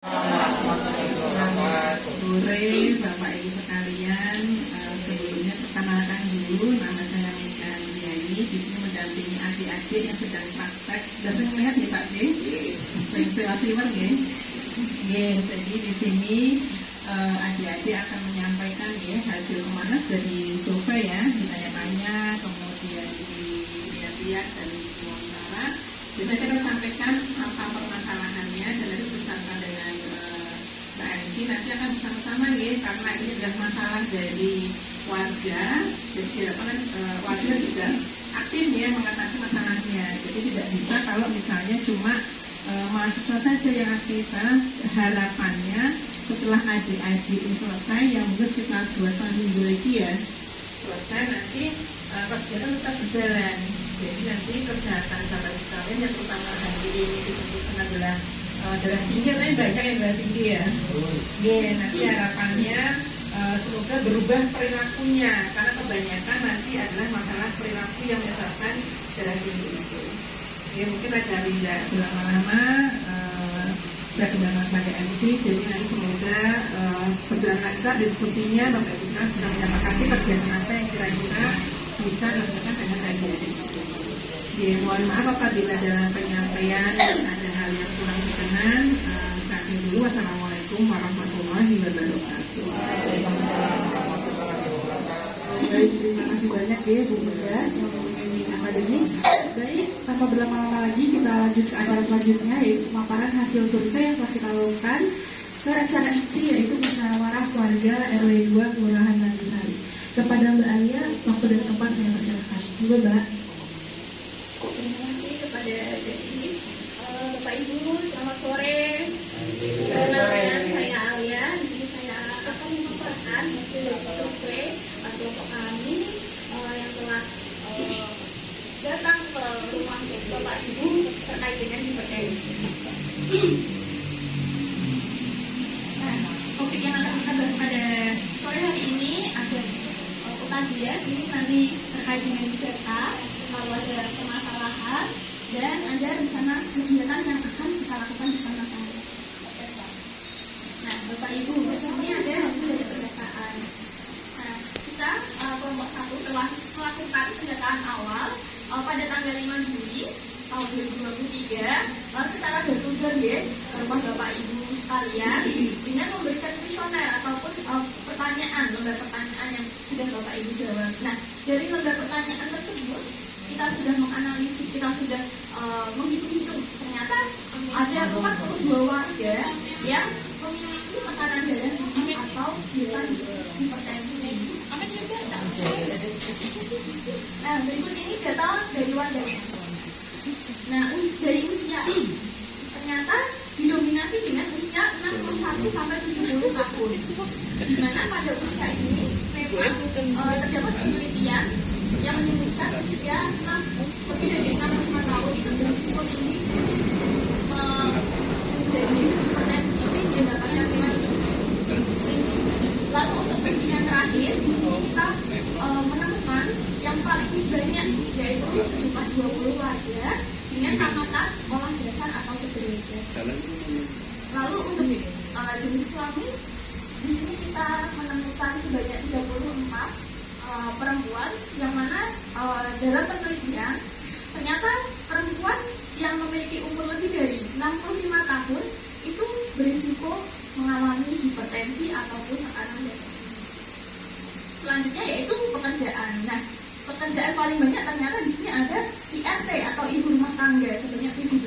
Selamat sore Bapak Ibu sekalian. Sebelumnya perkenalkan dulu, nama saya Mika Diani. Di sini mendampingi adik-adik yang sedang praktek. Sudah sering melihat nih Pak G? Sering sewa-sewa G? Jadi di sini adik-adik akan menyampaikan ya hasil pemanas dari survei ya, ditanya-tanya, kemudian dilihat-lihat dan diwawancara. Jadi kita akan sampaikan apa permasalahannya dan nanti bersama dengan Mbak Ansi nanti akan bersama-sama ya, karena ini adalah masalah dari warga. Jadi warga juga aktif ya mengatasi masalahnya. Jadi tidak bisa kalau misalnya cuma mahasiswa saja yang aktif. Harapannya setelah adik-adik ini selesai, yang mungkin sekitar 2,5 minggu lagi ya selesai, nanti kegiatan tetap berjalan. Jadi nanti kesehatan Bapak Ibu sekalian yang terutama hari ini ditentukan adalah darah tinggi, tapi banyak yang darah tinggi ya. Nanti harapannya semoga berubah perilakunya, karena kebanyakan nanti adalah masalah perilaku yang menyebabkan darah tinggi itu. Mungkin ada tidak berlama-lama saya kembali pakai MC, jadi nanti semoga berjalan lancar diskusinya, Bapak Ibu sekalian bisa menyepakati kegiatan apa yang kira-kira bisa dilakukan dengan adik-adik. Mohon maaf apabila dalam penyampaian ada hal yang kurang berkenan. Sampai dulu. Wassalamualaikum warahmatullahi wabarakatuh. Baik, terima kasih banyak ya Bu Mega akademik. Baik, tanpa berlama-lama lagi kita lanjut ke acara selanjutnya, yaitu pemaparan hasil survei yang telah kita lakukan ke rencana inti, yaitu musyawarah warga RW 2 Kelurahan Langisari. Kepada Mbak Alia, waktu dan tempat saya persilakan. Juga Mbak. Terima kasih kepada Bapak Ibu, selamat sore. Perkenalkan, saya Alia. Di sini saya akan memaparkan hasil survei kelompok kami yang telah datang ke rumah Bapak Ibu terkait dengan hipertensi. Nah, topik yang akan kita bahas pada sore hari ini ada kajian ini nanti terkait dengan data, kalau ada permasalahan dan ada rencana kegiatan yang akan kita lakukan bersama-sama. Nah, Bapak Ibu, ini ada hasil dari pendataan. Nah, kita kelompok 1 telah melakukan pendataan awal pada tanggal 5 Juli tahun 2023 secara door-to-door ya ke rumah Bapak Ibu sekalian dengan memberikan kuesioner ataupun pertanyaan, lembar pertanyaan yang sudah Bapak Ibu jawab. Nah, dari lembar pertanyaan tersebut kita sudah menganalisis, kita sudah menghitung-hitung, ternyata ada 42 warga yang memiliki tekanan darah tinggi atau biasa disebut hipertensi. Nah, berikut ini data dari warganya. Nah, dari usia ternyata didominasi dengan usia 61 sampai 70 tahun. Di mana pada usia ini memang terdapat penelitian yang menyebutkan usia lebih dari 65 tahun itu berisiko tinggi menjadi hipertensi yang dapat hipertensi. Lalu untuk penelitian terakhir di sini kita menemukan yang paling banyak yaitu sejumlah 20 warga dengan tamatan sekolah dasar atau sederajat. Lalu untuk jenis kelamin di sini kita menemukan sebanyak 34 perempuan, yang mana dalam penelitian ternyata perempuan yang memiliki umur lebih dari 65 tahun itu berisiko mengalami hipertensi ataupun tekanan darah. Selanjutnya yaitu pekerjaan. Nah, pekerjaan paling banyak ternyata di sini ada IRT atau ibu rumah tangga sebanyak 17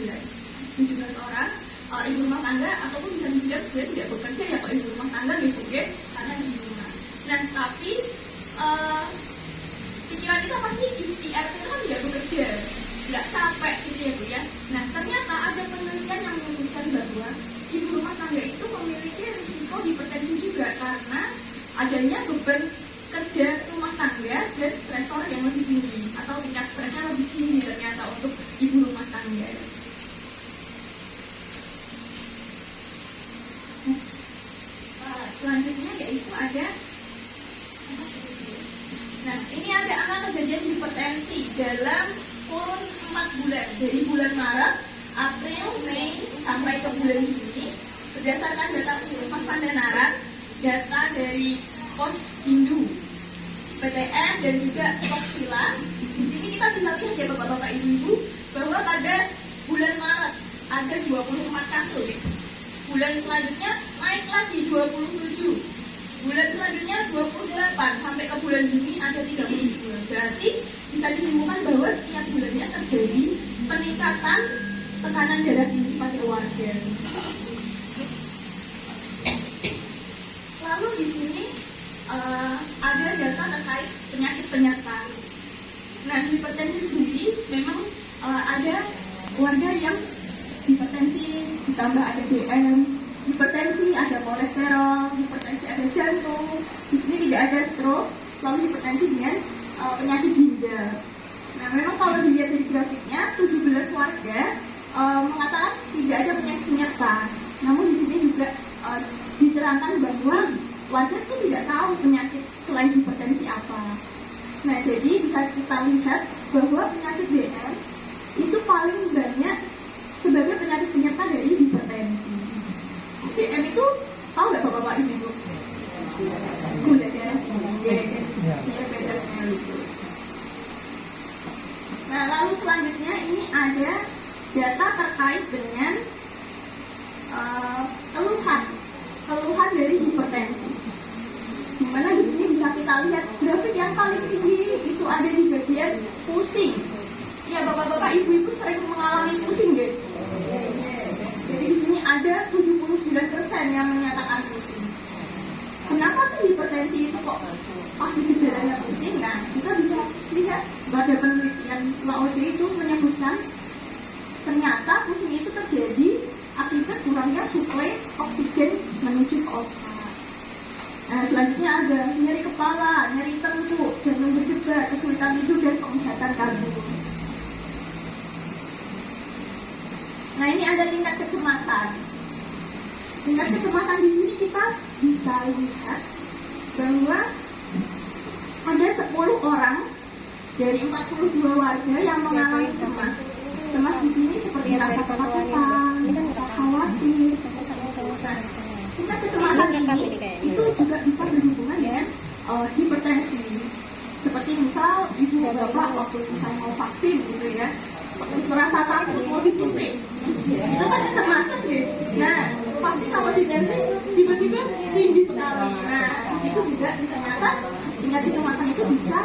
orang ibu rumah tangga, ataupun bisa dibilang sebenarnya tidak bekerja ya kalau ibu rumah tangga gitu ya, karena di rumah. Nah, tapi pikiran kita pasti IRT itu kan tidak bekerja, nggak capek gitu ya Bu ya. Nah, ternyata ada penelitian yang menyebutkan bahwa ibu rumah tangga itu memiliki risiko hipertensi juga karena adanya beban kerja rumah tangga dan stresor yang lebih tinggi atau tingkat stresnya lebih tinggi ternyata untuk ibu rumah tangga. Selanjutnya yaitu ada, nah ini ada angka kejadian hipertensi dalam kurun 4 bulan dari bulan Maret, April, Mei sampai ke bulan Juni Berdasarkan data Puskesmas Pandanaran, data dari Pos Hindu, PTN dan juga Toksila, di sini kita bisa lihat ya bapak-bapak ibu-ibu bahwa pada bulan Maret ada 24 kasus. Bulan selanjutnya naik lagi 27. Bulan selanjutnya 28 sampai ke bulan Juni ada 32. Berarti bisa disimpulkan bahwa setiap bulannya terjadi peningkatan tekanan darah tinggi pada warga. Lalu di sini ada data terkait penyakit penyerta. Nah, hipertensi sendiri memang ada warga yang hipertensi ditambah ada DM, hipertensi ada kolesterol, hipertensi ada jantung. Di sini tidak ada stroke, lalu hipertensi dengan penyakit ginjal. Nah, memang kalau dilihat dari grafiknya 17 warga mengatakan tidak ada penyakit penyerta. Namun di sini juga diterangkan bahwa warga itu tidak tahu penyakit selain hipertensi apa. Nah, jadi bisa kita lihat bahwa penyakit DM itu paling banyak sebagai penyakit penyerta dari hipertensi. DM itu tahu nggak bapak-bapak ibu? Gula darah tinggi, diabetes mellitus. Nah, lalu selanjutnya ini ada data terkait dengan keluhan dari hipertensi. Dimana di sini bisa kita lihat grafik yang paling tinggi itu ada di bagian pusing. Ya, bapak-bapak ibu-ibu sering mengalami pusing, nggak? Jadi di sini ada 79% yang menyatakan pusing. Kenapa sih hipertensi itu kok pasti gejalanya pusing? Nah, kita bisa lihat pada penelitian LAOD itu menyebutkan ternyata pusing itu terjadi akibat kurangnya suplai oksigen menuju ke otak. Nah, selanjutnya ada nyeri kepala, nyeri tengkuk, jantung berdebar, kesulitan tidur, dan penglihatan kabur. Nah, ini ada tingkat kecemasan. Tingkat kecemasan di sini kita bisa lihat bahwa ada 10 orang dari 42 warga yang mengalami cemas. Cemas di sini seperti rasa ketakutan, rasa khawatir. Nah, tingkat kecemasan ini itu juga bisa berhubungan dengan hipertensi. Seperti misal ibu bapak waktu misalnya mau vaksin gitu ya, merasa takut mau disuntik, itu kan kecemasan ya. Nah, pasti kalau ditensi tiba-tiba tinggi sekali. Nah, itu juga ternyata tingkat kecemasan itu bisa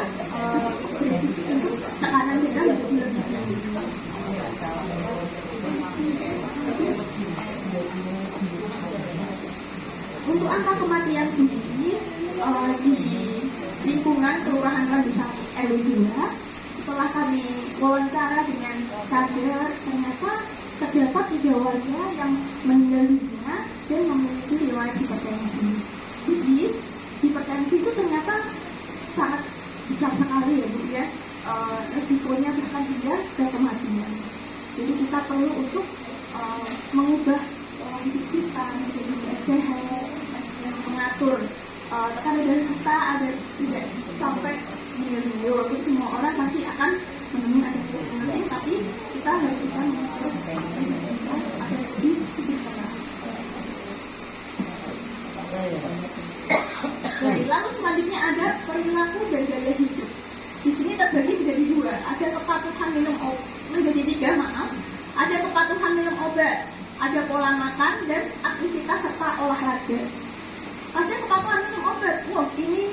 berisiko untuk tekanan darah menjadi lebih tinggi. Untuk angka kematian sendiri di lingkungan Kelurahan Randusari RW 2, setelah kami wawancara dengan kader, ternyata terdapat 3 warga yang meninggal dunia dan memiliki riwayat hipertensi. Jadi hipertensi itu ternyata sangat besar sekali ya Bu ya, resikonya bahkan hingga ke kematian. Jadi kita perlu untuk mengubah pola hidup kita menjadi lebih sehat, mengatur tekanan darah kita agar tidak sampai menurun. Walaupun semua orang pasti akan menemui acara masing-masing, tapi kita harus bisa mengatur kita agar lebih sejahtera. Lalu selanjutnya ada perilaku dan gaya hidup. Di sini terbagi menjadi 2. Ada kepatuhan minum obat, menjadi 3 maaf. Ada kepatuhan minum obat, ada pola makan dan aktivitas serta olahraga. Ada kepatuhan minum obat. Wah, ini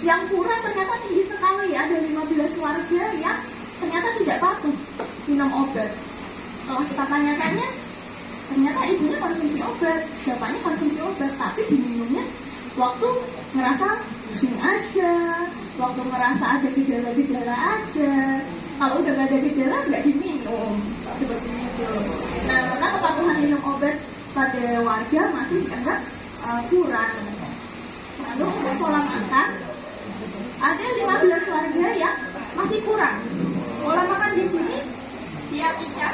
yang kurang ternyata tinggi sekali. Ada 15 warga yang ternyata tidak patuh minum obat. Setelah kita tanyakannya, ternyata ibunya konsumsi obat, bapaknya konsumsi obat, tapi diminumnya waktu ngerasa pusing aja, waktu ngerasa ada gejala-gejala aja. Kalau udah gak ada gejala, nggak diminum, seperti itu. Nah, maka kepatuhan minum obat pada warga masih dianggap kurang. Lalu untuk pola makan, ada 15 warga yang masih kurang. Pola makan di sini diartikan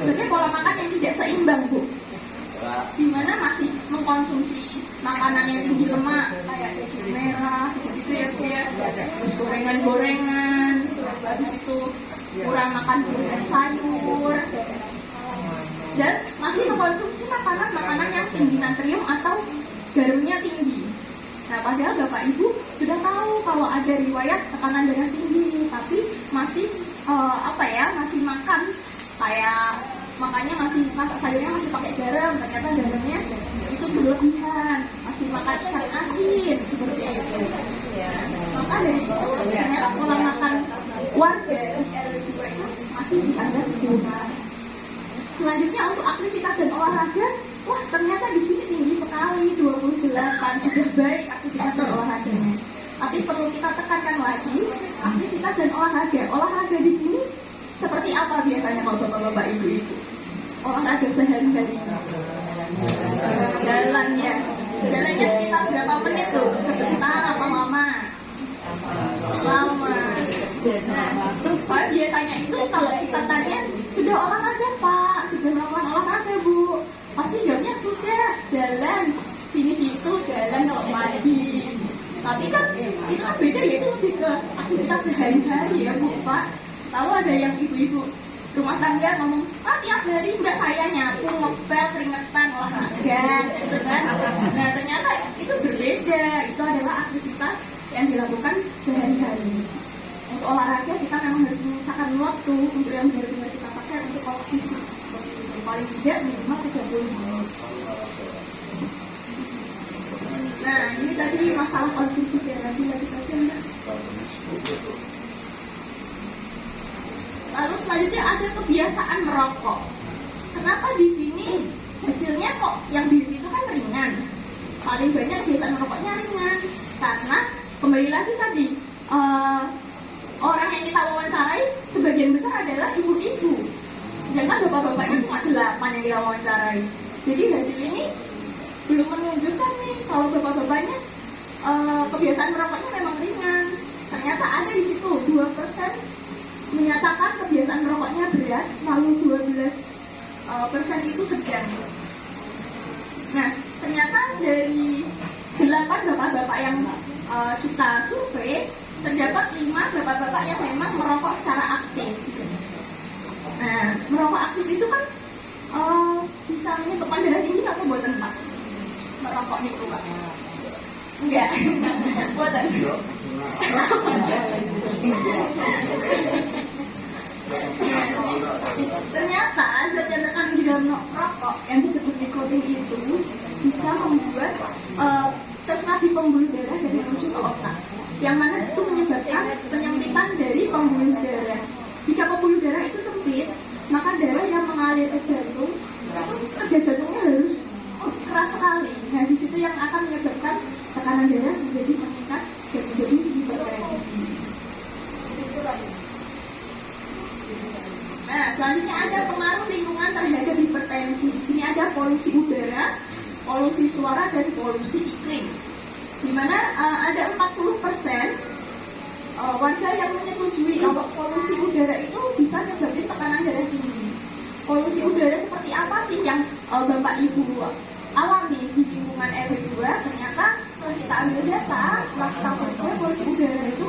sebagai pola makan yang tidak seimbang, Bu. Di mana masih mengkonsumsi makanan yang tinggi lemak kayak daging merah, gitu ya Bu ya, terus gorengan-gorengan, habis itu kurang makan buah dan sayur, dan masih mengkonsumsi makanan-makanan yang tinggi natrium atau garamnya tinggi. Nah, padahal Bapak Ibu sudah tahu kalau ada riwayat tekanan darah tinggi, tapi masih masih makan kayak makanya masih masak sayurnya masih pakai garam, ternyata garamnya itu berlebihan, masih makan ikan asin seperti itu. Maka dari itu ternyata pola makan warga di RW 2 itu masih dianggap kurang. Selanjutnya untuk aktivitas dan olahraga, wah ternyata di sini tinggi sekali 28, sudah baik aktivitas dan olahraganya. Tapi perlu kita tekankan lagi aktivitas dan olahraga. Olahraga di sini seperti apa biasanya kalau bapak-bapak ibu-ibu? Olahraga sehari-hari. Jalan ya. Jalannya sekitar berapa menit tuh? Sebentar apa lama? Lama. Nah, biasanya itu kalau kita tanya, sudah olahraga Pak? Sudah melakukan olahraga Bu? Pasti jawabnya sudah, jalan sini-situ, jalan kalau pagi. Tapi kan itu kan beda ya, itu lebih ke aktivitas sehari-hari ya Bu Pak. Lalu ada yang ibu-ibu rumah tangga ngomong, tiap hari enggak, saya nyapu, ngepel, keringetan, olahraga gitu kan. Nah ternyata itu berbeda, itu adalah aktivitas yang dilakukan sehari-hari. Untuk olahraga kita memang harus menyisakan waktu untuk yang benar-benar kita pakai untuk olah fisik seperti itu. Paling tidak minimal 30 menit. Nah ini tadi masalah konsumsi darah, lagi enggak? Lalu selanjutnya ada kebiasaan merokok. Kenapa di sini hasilnya kok yang di itu kan ringan? Paling banyak kebiasaan merokoknya ringan karena kembali lagi tadi orang yang kita wawancarai sebagian besar adalah ibu-ibu. Jangan bapak-bapaknya cuma 8 yang kita wawancarai. Jadi hasil ini belum menunjukkan nih kalau bapak-bapaknya kebiasaan merokoknya memang ringan. Ternyata ada di situ 2% menyatakan kebiasaan merokoknya berat, lalu 12% itu sedang. Nah, ternyata dari 8 bapak-bapak yang kita survei, terdapat 5 bapak-bapak yang memang merokok secara aktif. Nah, merokok aktif itu kan bisa menyebabkan darah tinggi atau buatan Pak? Merokok itu Pak? Enggak, buatan. Ternyata zat yang terkandung di dalam rokok yang disebut nikotin itu bisa membuat terserap di pembuluh darah dari menuju ke otak, yang mana itu menyebabkan penyempitan dari pembuluh darah. Jika pembuluh darah itu sempit, maka darah yang mengalir ke jantung itu kerja jantungnya harus keras sekali. Nah di situ yang akan menyebabkan tekanan darah menjadi meningkat dan menjadi hipertensi. Nah, selanjutnya ada pengaruh lingkungan terhadap hipertensi. Di sini ada polusi udara, polusi suara, dan polusi iklim. Di mana ada 40% warga yang menyetujui kalau polusi udara itu bisa menyebabkan tekanan darah tinggi. Polusi udara seperti apa sih yang Bapak Ibu alami di lingkungan RW 2? Ternyata setelah kita ambil data, setelah kita survei, polusi udara itu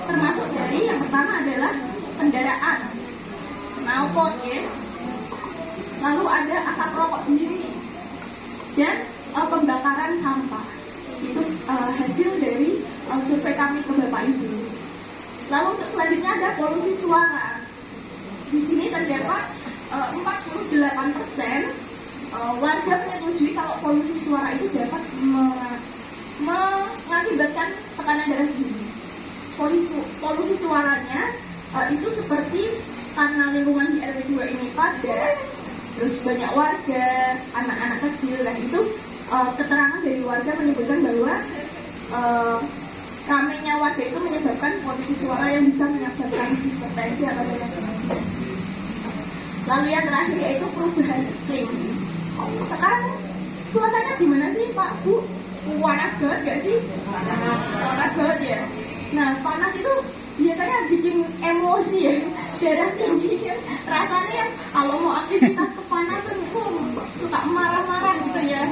termasuk dari yang pertama adalah kendaraan, knalpot ya. Lalu ada asap rokok sendiri dan pembakaran sampah. Itu hasil dari survei kami ke Bapak Ibu. Lalu untuk selanjutnya ada polusi suara. Di sini terdapat 48% warga menyetujui kalau polusi suara itu dapat mengakibatkan tekanan darah tinggi. Polusi suaranya itu seperti karena lingkungan di RW 2 ini padat, terus banyak warga, anak-anak kecil, dan itu keterangan dari warga menyebutkan bahwa ramainya warga itu menyebabkan polusi suara yang bisa menyebabkan hipertensi atau diabetes. Lalu yang terakhir yaitu perubahan iklim. Sekarang cuacanya gimana sih Pak Bu? Panas banget gak sih? Panas banget ya. Nah panas itu biasanya bikin emosi ya, darah tinggi ya. Rasanya ya kalau mau aktivitas kepanasan suka marah-marah gitu ya.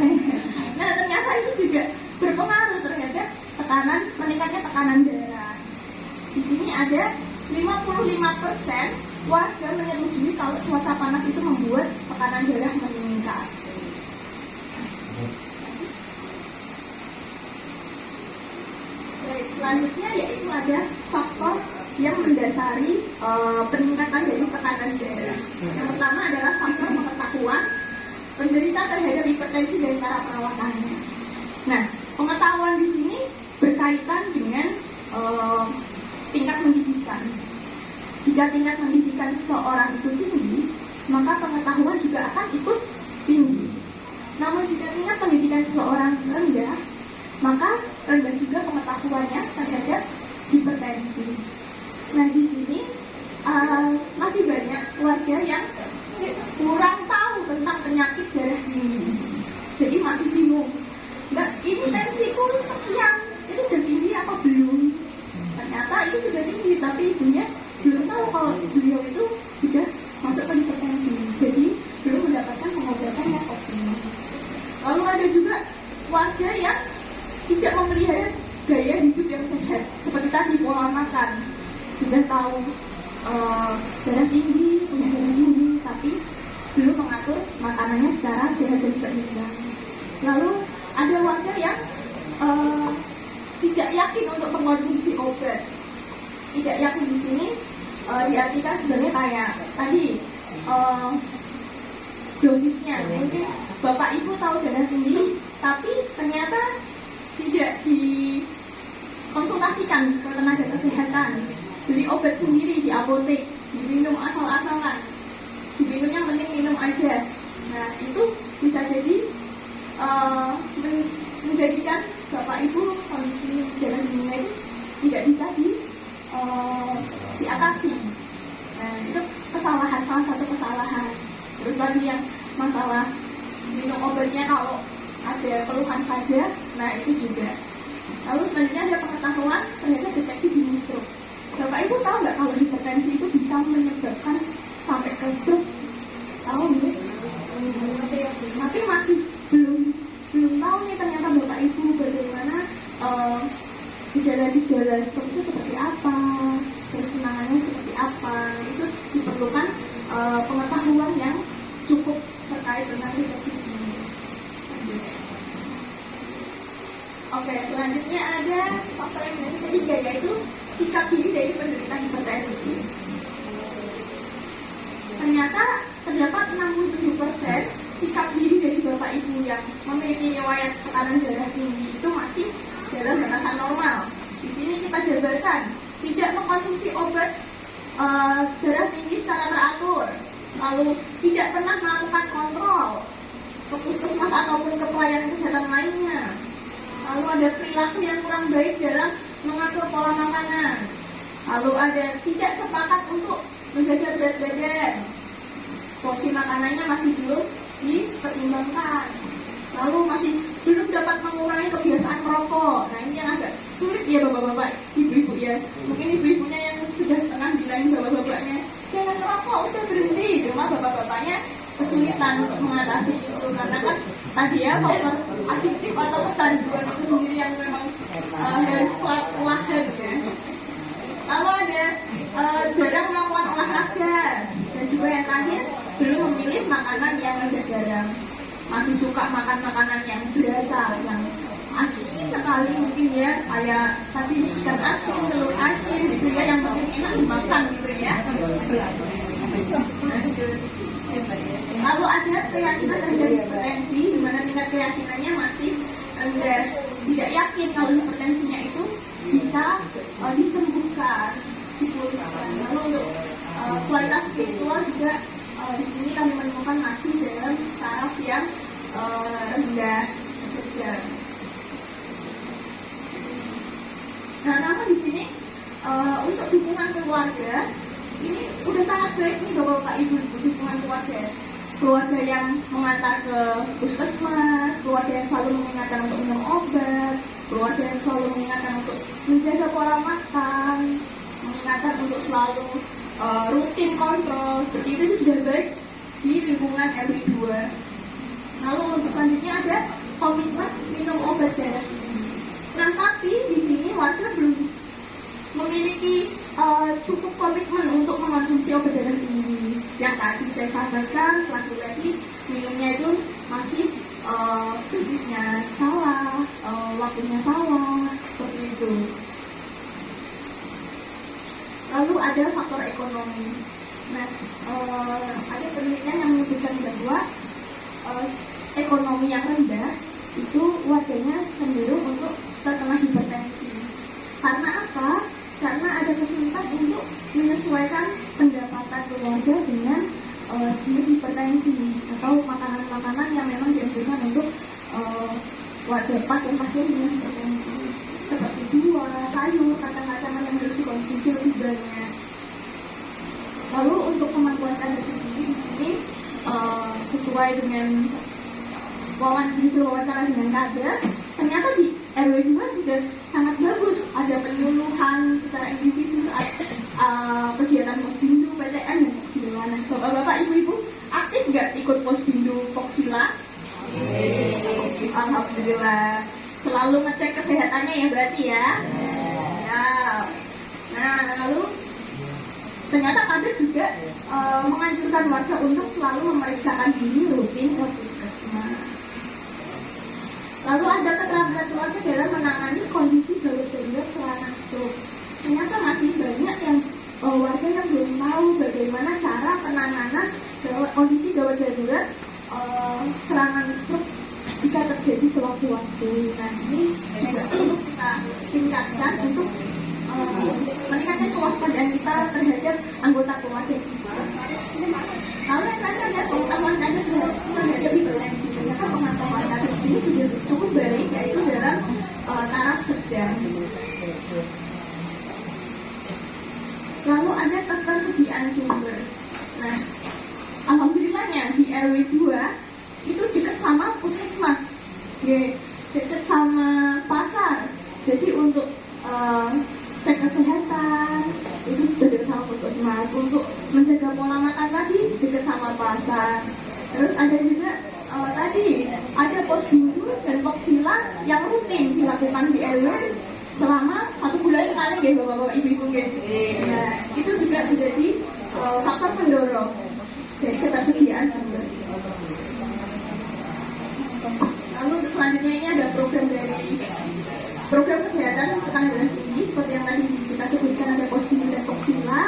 Nah ternyata itu juga berpengaruh terhadap meningkatnya tekanan darah. Di sini ada 55% warga menyetujui kalau cuaca panas itu membuat tekanan darah meningkat. Baik, selanjutnya yaitu ada faktor yang mendasari peningkatan dari tekanan darah. Yang pertama adalah faktor pengetahuan penderita terhadap hipertensi dan cara perawatannya. Nah, pengetahuan di sini berkaitan dengan tingkat pendidikan. Jika tingkat pendidikan seseorang itu tinggi, maka pengetahuan juga akan ikut tinggi. Namun jika tingkat pendidikan seseorang rendah, maka rendah juga pengetahuannya terhadap hipertensi. Nah, di sini masih banyak warga yang kurang tahu tentang penyakit darah tinggi. Jadi masih bingung. Mbak, ini tensiku sekian, itu udah tinggi apa belum? Ternyata itu sudah tinggi, tapi ibunya belum tahu kalau beliau itu sudah masuk ke hipertensi. Jadi belum mendapatkan pengobatan yang optimal. Lalu ada juga warga yang tidak memelihara gaya hidup yang sehat, seperti tadi pola makan. Sudah tahu darah tinggi, punya darah tinggi, tapi belum mengatur makanannya secara sehat dan seimbang. Lalu ada warga yang tidak yakin untuk mengkonsumsi obat. Tidak yakin di sini diartikan sebenarnya kayak tadi dosisnya. Mungkin bapak ibu tahu darah tinggi, tapi ternyata tidak dikonsultasikan ke tenaga kesehatan. Beli obat sendiri di apotek, diminum asal-asalan, diminum yang penting minum aja. Nah, itu bisa jadi menjadikan bapak ibu kondisi darah tingginya itu tidak bisa diatasi. Nah, itu kesalahan, salah satu kesalahan. Terus lagi yang masalah minum obatnya kalau ada keluhan saja, nah itu juga. Lalu selanjutnya ada pengetahuan terhadap deteksi dini stroke. Bapak ibu tahu nggak kalau hipertensi itu bisa menyebabkan sampai ke stroke? Tahu nggak? Tapi masih belum tahu nih ternyata bapak ibu bagaimana gejala-gejala stroke itu seperti apa, terus penanganannya seperti apa. Itu diperlukan pengetahuan yang cukup terkait dengan deteksi dini. Oke, selanjutnya ada faktor yang ketiga, yaitu sikap diri dari penderita hipertensi. Ternyata terdapat 67% sikap diri dari bapak ibu yang memiliki riwayat tekanan darah tinggi itu masih dalam batasan normal. Di sini kita jabarkan, tidak mengkonsumsi obat darah tinggi secara teratur, lalu tidak pernah melakukan kontrol ke puskesmas ataupun ke pelayanan kesehatan lainnya. Lalu ada perilaku yang kurang baik dalam mengatur pola makanan. Lalu ada tidak sepakat untuk menjaga berat badan. Porsi makanannya masih belum dipertimbangkan. Lalu masih belum dapat mengurangi kebiasaan merokok. Nah, ini yang agak sulit ya bapak-bapak, ibu-ibu ya. Mungkin ibu-ibunya yang sudah pernah bilangin bapak-bapaknya, jangan merokok, udah berhenti. Cuma bapak-bapaknya kesulitan untuk mengatasi itu karena kan tadi ya faktor adiktif atau kecanduan itu sendiri yang memang harus perlahan ya. Lalu ada jarang melakukan olahraga, dan juga yang terakhir belum memilih makanan yang rendah garam, masih suka makan makanan yang berasa, yang asin sekali mungkin ya, kayak tadi ikan asin, telur asin gitu ya, yang penting enak dimakan gitu ya. Lalu ada keyakinan terhadap hipertensi, di mana tingkat keyakinannya masih rendah, tidak yakin kalau hipertensinya itu bisa disembuhkan, dipulihkan. Lalu untuk kualitas spiritual juga di sini kami menemukan masih dalam taraf yang rendah sedang. Nah, namun di sini untuk dukungan keluarga ini udah sangat baik nih bapak ibu, dukungan keluarga yang mengantar ke puskesmas, keluarga yang selalu mengingatkan untuk minum obat, keluarga yang selalu mengingatkan untuk menjaga pola makan, mengingatkan untuk selalu rutin kontrol, seperti itu sudah baik di lingkungan RW 2. Lalu untuk selanjutnya ada komitmen minum obat darah tinggi. Nah, tapi di sini warga belum memiliki cukup komitmen untuk mengonsumsi obat darah tinggi. Yang tadi saya sampaikan, laki-laki minumnya itu masih dosisnya salah, waktunya salah, seperti itu. Lalu ada faktor ekonomi. Nah, ada penelitian yang menunjukkan bahwa ekonomi yang rendah itu warganya cenderung untuk terkena hipertensi. Karena apa? Karena ada kesulitan untuk menyesuaikan pendapatan keluarga dengan hipertensi atau makanan-makanan yang memang dianjurkan untuk warga pasien-pasien dengan hipertensi, seperti buah, sayur, kacang-kacangan yang harus dikonsumsi lebih banyak. Lalu untuk kemampuan kader sendiri di sini sesuai dengan wawancara dengan kader, ternyata di RW 2 sudah sangat bagus. Ada penyuluhan secara individu saat kegiatan Posbindu, PTN, dan Poksila. Nah, bapak-bapak, ibu-ibu aktif nggak ikut Posbindu, Poksila? Alhamdulillah. Selalu ngecek kesehatannya ya berarti ya. Ya. Nah, lalu ternyata kader juga menganjurkan warga untuk selalu memeriksakan diri rutin ke puskesmas. Lalu ada keterampilan keluarga dalam menangani kondisi gawat darurat serangan stroke. Ternyata masih banyak yang warga yang belum tahu bagaimana cara penanganan kondisi gawat darurat serangan stroke jika terjadi sewaktu-waktu. Nah, ini juga perlu kita tingkatkan untuk meningkatkan kewaspadaan kita terhadap anggota keluarga kita. Lalu yang tadi ada pengetahuan Anda terhadap hipertensi. Ternyata pengetahuan Anda di sini sudah cukup baik, yaitu dalam taraf sedang. Lalu ada ketersediaan sumber. Nah, alhamdulillahnya di RW 2 itu dekat sama puskesmas, dekat sama pasar. Jadi untuk cek kesehatan itu sudah dekat sama puskesmas. Untuk menjaga pola makan tadi dekat sama pasar. Terus ada juga tadi ada Posbindu dan Poksila yang rutin dilakukan di RW selama 1 bulan sekali, ya bapak-bapak, ibu-ibu. Nah, itu juga menjadi faktor pendorong dari ketersediaan sumber. Lalu selanjutnya ini ada program kesehatan tekanan darah tinggi seperti yang tadi kita sebutkan, ada Posbindu dan Poksila.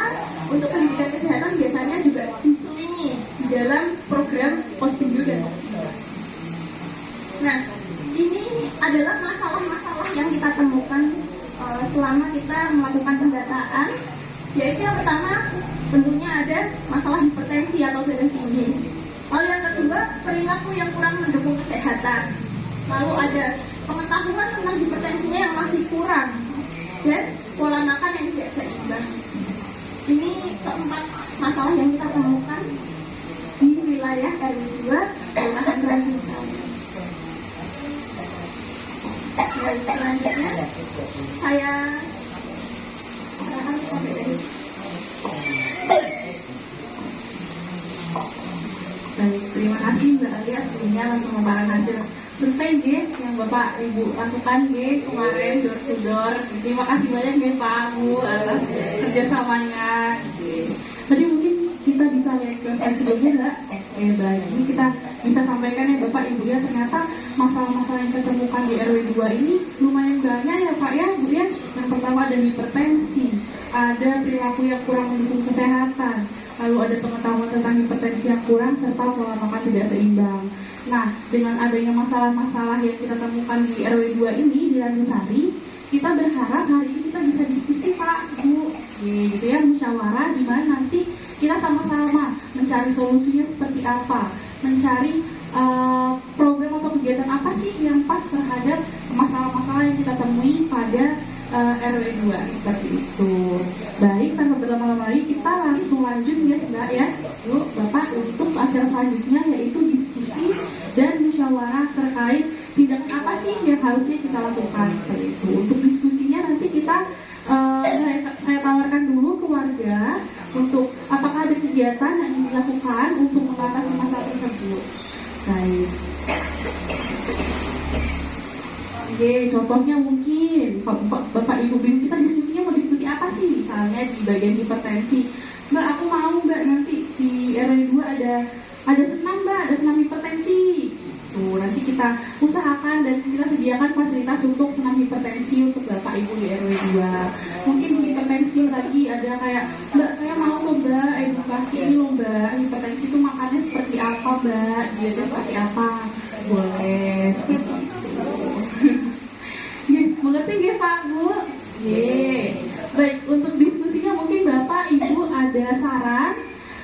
Untuk pendidikan kesehatan biasanya juga diselingi di dalam program Posbindu dan Poksila. Nah, ini adalah masalah-masalah yang kita temukan selama kita melakukan pendataan, yaitu yang pertama tentunya ada masalah hipertensi atau darah tinggi. Lalu yang kedua, perilaku yang kurang mendukung kesehatan. Lalu ada pengetahuan tentang hipertensinya yang masih kurang, dan pola makan yang tidak seimbang. Ini keempat masalah yang kita temukan di wilayah RW 2 Kelurahan Ranjungsari. Dan selanjutnya saya serahkan kepada Denis. Baik, terima kasih Mbak Alia sebelumnya langsung membahas hasil survei yang Bapak Ibu lakukan kemarin door to door. Terima kasih banyak Pak Bu atas kerjasamanya. Tadi mungkin kita bisa lihat ke slide sebelumnya Mbak. Baik, ini kita bisa sampaikan ya Bapak Ibu ya, ternyata masalah-masalah yang kita temukan di RW 2 ini lumayan banyak ya Pak ya Bu ya. Yang pertama ada hipertensi, ada perilaku yang kurang mendukung kesehatan, lalu ada pengetahuan tentang hipertensi yang kurang, serta pola makan tidak seimbang. Nah, dengan adanya masalah-masalah yang kita temukan di RW 2 ini di Ranjungsari, kita berharap hari ini kita bisa diskusi Pak Bu, gitu ya, musyawarah di mana nanti kita sama-sama mencari solusinya seperti apa, mencari program atau kegiatan apa sih yang pas terhadap masalah-masalah yang kita temui pada RW 2 seperti itu. Baik, tanpa berlama-lama lagi kita langsung lanjut ya Mbak ya, Bu, Bapak, untuk acara selanjutnya yaitu diskusi dan musyawarah terkait tindakan apa sih yang harusnya kita lakukan seperti itu. Untuk diskusinya nanti kita saya tawarkan dulu ke warga untuk apakah ada kegiatan yang dilakukan untuk mengatasi masalah tersebut. Baik. Oke, contohnya mungkin Bapak Ibu kita diskusinya mau diskusi apa edukasi misalnya di bagian hipertensi. Mbak, aku mau Mbak nanti di RW 2 ada senam Mbak, ada senam hipertensi. Tuh, nanti kita usahakan dan kita sediakan fasilitas untuk senam hipertensi untuk Bapak Ibu di RW 2. Mungkin hipertensi lagi ada kayak, Mbak saya mau loh Mbak edukasi ini loh Mbak, hipertensi itu makannya seperti apa Mbak, dietnya seperti apa. Boleh seperti itu. Mengerti nggih Pak Bu? Baik, untuk diskusinya mungkin Bapak Ibu ada saran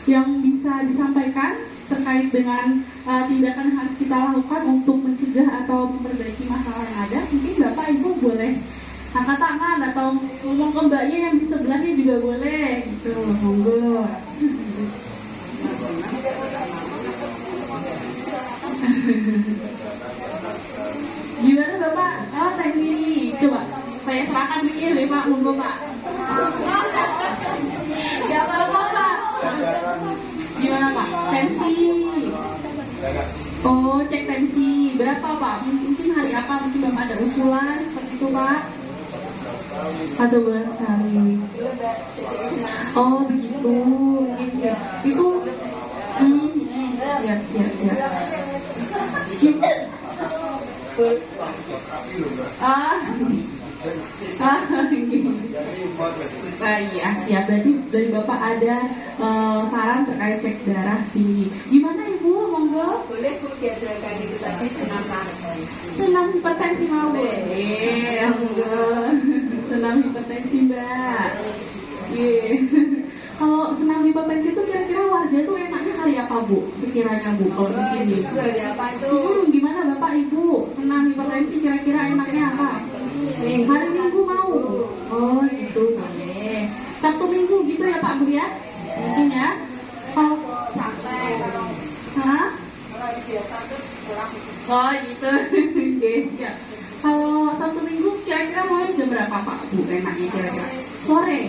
yang bisa disampaikan terkait dengan tindakan yang harus kita lakukan untuk mencegah atau memperbaiki masalah yang ada. Mungkin Bapak Ibu boleh angkat tangan atau ngomong ke mbaknya yang di sebelahnya juga boleh gitu. Monggo. Gimana Bapak? Oh, tadi coba saya serahkan mikir deh Pak, monggo Pak. Gak apa-apa Pak. Gimana Pak? Tensi. Oh, cek tensi. Berapa Pak? Mungkin hari apa? Mungkin Bapak ada usulan seperti itu Pak? 1 bulan sekali. Oh begitu. Itu siap. Iya, ya berarti dari Bapak ada saran terkait cek darah tinggi. Gimana Ibu? Monggo. Boleh Bu diadakan itu tadi Senam hipertensi mau boleh. Monggo. Senam hipertensi Mbak. Kalau senam hipertensi itu kira-kira warga tuh enaknya hari apa Bu? Sekiranya Bu kalau di sini. Hari apa itu? Gimana Bapak Ibu? Senam hipertensi kira-kira enaknya apa? Hari Minggu mau. Oh gitu boleh. Sabtu Minggu gitu ya Pak Bu ya? Mungkin ya. Kalau Santai. hah? Kalau biasa tuh kurang. Oh gitu. Oke, ya. Kalau Sabtu Minggu kira-kira mau jam berapa Pak Bu? Enaknya kira-kira sore.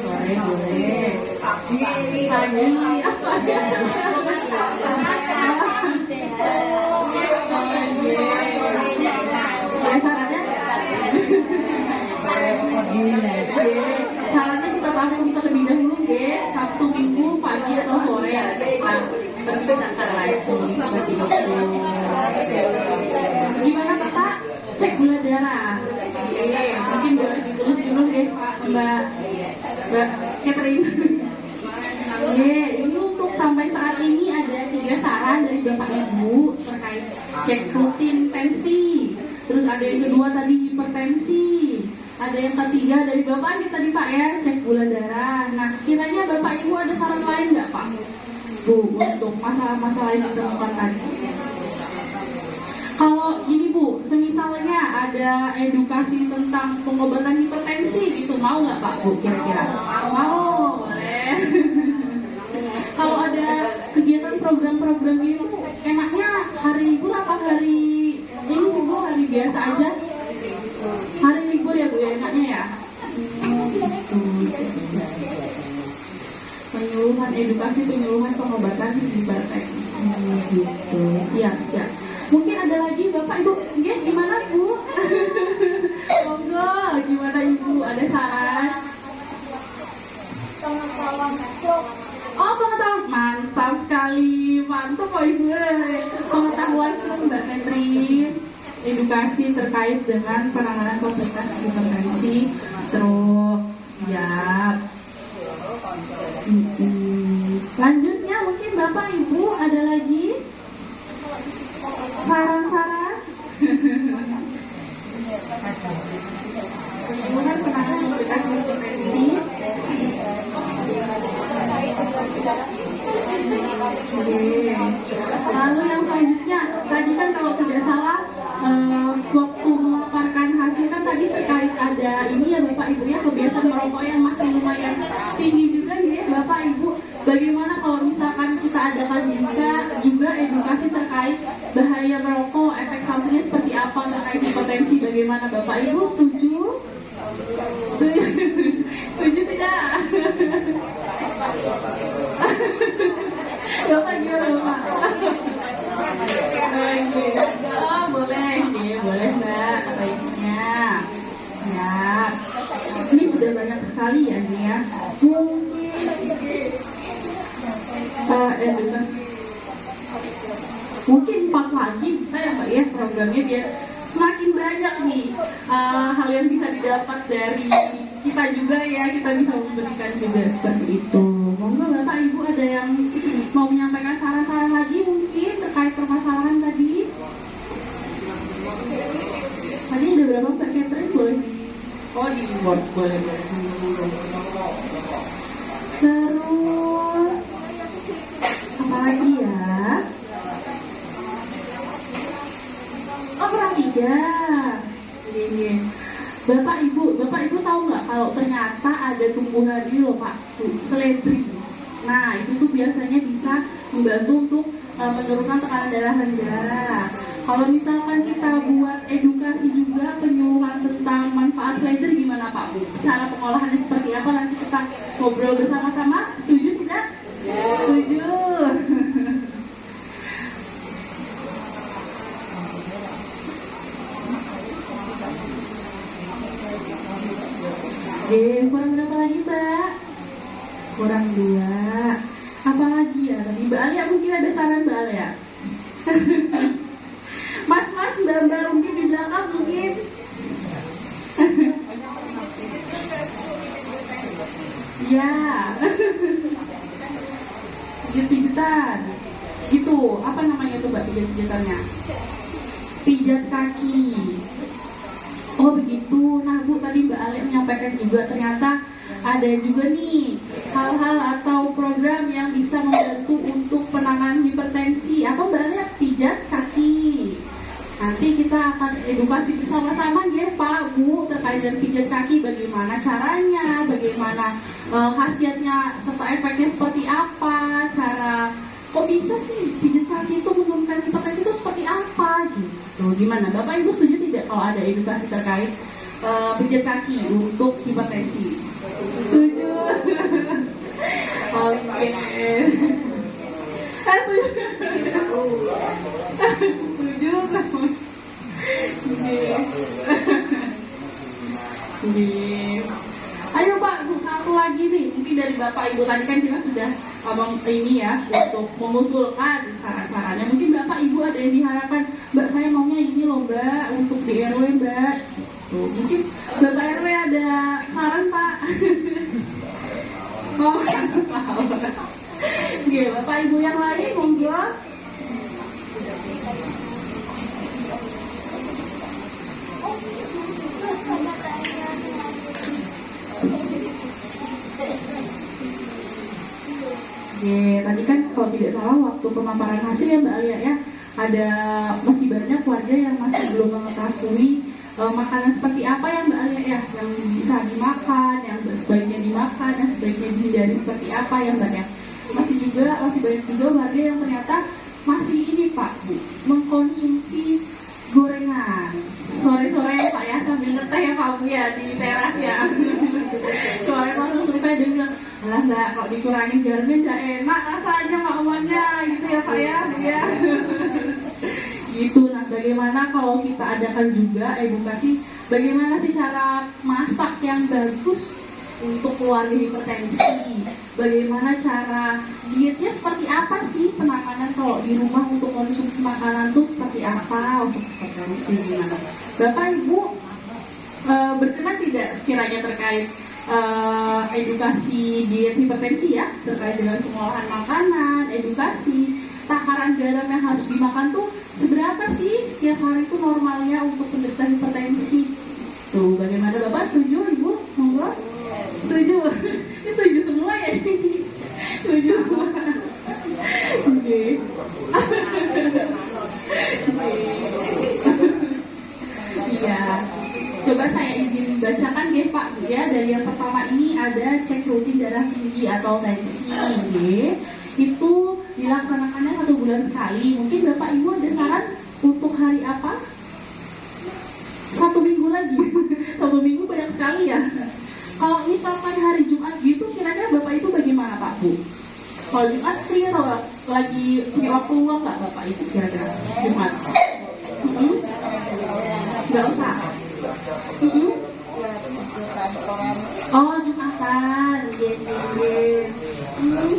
Sore boleh. Pagi apa ya? Sarannya sarannya kita langsung terlebih dahulu ya, Sabtu Minggu pagi atau sore berbincangkan langsung seperti itu. Gimana Bapak? Cek gula darah. Mungkin boleh ditulis dulu deh Mbak Catherine. Ini untuk sampai saat ini ada 3 saran dari Bapak Ibu terkait cek rutin tensi. Terus ada yang kedua tadi hipertensi. Ada yang ketiga dari Bapak ini tadi Pak ya, cek gula darah. Nah, sekiranya Bapak Ibu ada saran lain nggak Pak Bu untuk masalah-masalah yang ditemukan tadi? Kalau gini Bu, semisalnya ada edukasi tentang pengobatan hipertensi gitu, mau nggak Pak Bu kira-kira? Mau, boleh. Kalau ada kegiatan program-program itu enaknya hari libur apa hari ini sih Bu, hari biasa aja? Hari libur ya Bu ya, enaknya ya? Penyuluhan edukasi, penyuluhan pengobatan hipertensi gitu. Siap. Mungkin ada lagi Bapak Ibu, gimana Bu? Monggo, gimana Ibu? Ada saran? Pengetahuan masuk. Oh, pengetahuan, mantap sekali, mantap kok Ibu. Pengetahuan Mbak Catherine, edukasi terkait dengan penanganan komplikasi hipertensi, stroke, siap. Lanjutnya mungkin Bapak Ibu ada lagi saran-saran? Kemudian penanganan komplikasi hipertensi. Lalu yang selanjutnya, tadi kan kalau tidak salah waktu memaparkan hasil kan tadi terkait ada ini ya Bapak Ibu ya, kebiasaan merokok yang masih lumayan tinggi juga ya Bapak Ibu. Bagaimana kalau misalkan kita adakan juga edukasi terkait bahaya merokok, efek sampingnya seperti apa terkait hipertensi, bagaimana Bapak Ibu setuju? Setuju tidak? Bapak gimana Bapak? Oh boleh Mbak baiknya. Ya, ini sudah banyak sekali mungkin 4 lagi bisa ya Mbak ya programnya, biar semakin banyak nih hal yang bisa didapat dari kita juga ya, kita bisa memberikan juga seperti itu. Monggo Bapak Ibu ada yang mau menyampaikan saran-saran lagi mungkin terkait permasalahan tadi. Tadi ada berapa Mbak Catherine, boleh di word boleh. Terus apa lagi ya? Oh, kurang 3. Ini. Bapak Ibu tahu nggak kalau ternyata ada tumbuhan ini loh Pak, seledri. Nah, itu tuh biasanya bisa membantu untuk menurunkan tekanan darah rendah. Kalau misalkan kita buat edukasi juga penyuluhan tentang manfaat seledri, gimana Pak Bu? Cara pengolahannya seperti apa? Nanti kita ngobrol bersama-sama. Setuju tidak? Setuju. Kurang berapa lagi Mbak? Kurang 2. Apa lagi ya? Tadi Mbak Alia mungkin ada saran Mbak Alia. Mas Mbak mungkin di belakang mungkin. Ya. Pijat-pijitan. Gitu. Apa namanya tuh Mbak pijat-pijitannya? Pijat kaki. Oh begitu. Nah Bu, tadi Mbak Ale menyampaikan juga ternyata ada juga nih hal-hal atau program yang bisa membantu untuk penanganan hipertensi. Apa Mbak Ale? Pijat kaki. Nanti kita akan edukasi bersama-sama ya Pak Bu terkait dengan pijat kaki, bagaimana caranya, bagaimana khasiatnya serta efeknya seperti apa, cara kok bisa sih pijat kaki itu menurunkan hipertensi itu seperti apa gitu. Gimana Bapak Ibu setuju tidak kalau ada edukasi terkait pijat kaki untuk hipertensi? Setuju. Oke. Setuju. Ayo Pak, satu lagi nih, mungkin dari Bapak Ibu tadi kan kita sudah ngomong ini ya untuk mengusulkan saran-sarannya. Mungkin Bapak Ibu ada yang diharapkan, Mbak saya maunya ini loh Mbak untuk di RW Mbak. Tuh, mungkin Bapak RW ada saran Pak. Oh, oke, Bapak Ibu yang lain monggo. Tadi kan kalau tidak salah waktu pemaparan hasil ya Mbak Alia ya, ada masih banyak warga yang masih belum mengetahui makanan seperti apa ya Mbak Alia ya, yang bisa dimakan, yang sebaiknya dimakan, yang sebaiknya dihindari seperti apa ya Mbak ya. Masih banyak juga warga yang ternyata masih ini Pak Bu, mengkonsumsi gorengan sore-sore ya Pak ya, sambil ngeteh ya Pak Bu ya di teras ya. Kemarin waktu survei dia bilang, alah Mbak kalau dikurangin garamnya nggak enak rasanya makmuannya gitu ya Pak ya Bu ya. Gitu. Nah bagaimana kalau kita adakan juga edukasi bagaimana sih cara masak yang bagus untuk keluarga hipertensi, bagaimana cara dietnya seperti apa sih, penanganan kalau di rumah untuk konsumsi makanan tuh seperti apa untuk hipertensi, gimana Bapak Ibu berkenan tidak sekiranya terkait edukasi diet hipertensi ya, terkait dengan pengolahan makanan, edukasi takaran garam yang harus dimakan tuh seberapa sih setiap hari itu normalnya untuk penderita hipertensi tuh, bagaimana Bapak setuju Ibu? Monggo. Setuju? Ini setuju semua ya? Setuju semua? Oke. Iya. Coba saya izin bacakan ya Pak Bu ya. Dari yang pertama ini ada cek rutin darah tinggi atau tensi ya. Itu dilaksanakannya 1 bulan sekali. Mungkin Bapak Ibu ada saran untuk hari apa? 1 minggu lagi. 1 minggu banyak sekali ya. Kalau misalkan hari Jumat gitu, kira-kira Bapak Ibu bagaimana Pak Bu? Kalau Jumat free atau lagi punya waktu luang nggak Bapak Ibu kira-kira Jumat? Nggak usah. Oh Jumatan,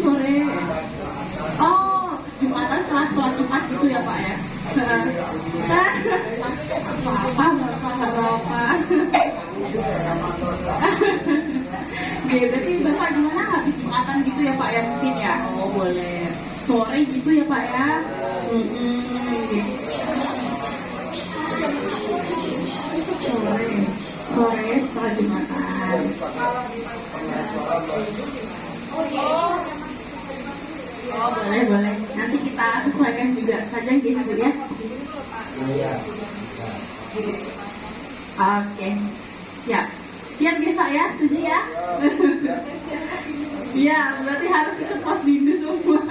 sore. Oh Jumatan setelah sholat Jumat gitu ya Pak ya? apa bapak. Oke, berarti bapak gimana habis Jumatan gitu ya Pak ya mungkin ya? Oh boleh. Sore gitu ya Pak ya? Gitu. Sore setelah Jumatan. Oh boleh. Nanti kita sesuaikan juga saja gitu ya. Oke, siap ya Pak ya, setuju ya? Iya, berarti harus ikut pos bindu semua.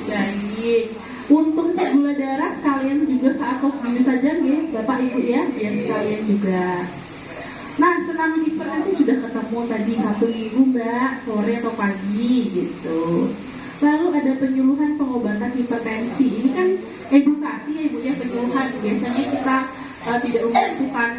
Baik. Untuk cek gula darah sekalian juga saat pos bindu saja nggih, Bapak Ibu ya, biar sekalian juga. Nah, senam hipertensi sudah ketemu tadi 1 minggu Mbak, sore atau pagi gitu. Lalu ada penyuluhan pengobatan hipertensi. Ini kan edukasi ya Ibu ya, penyuluhan. Biasanya kita tidak membutuhkan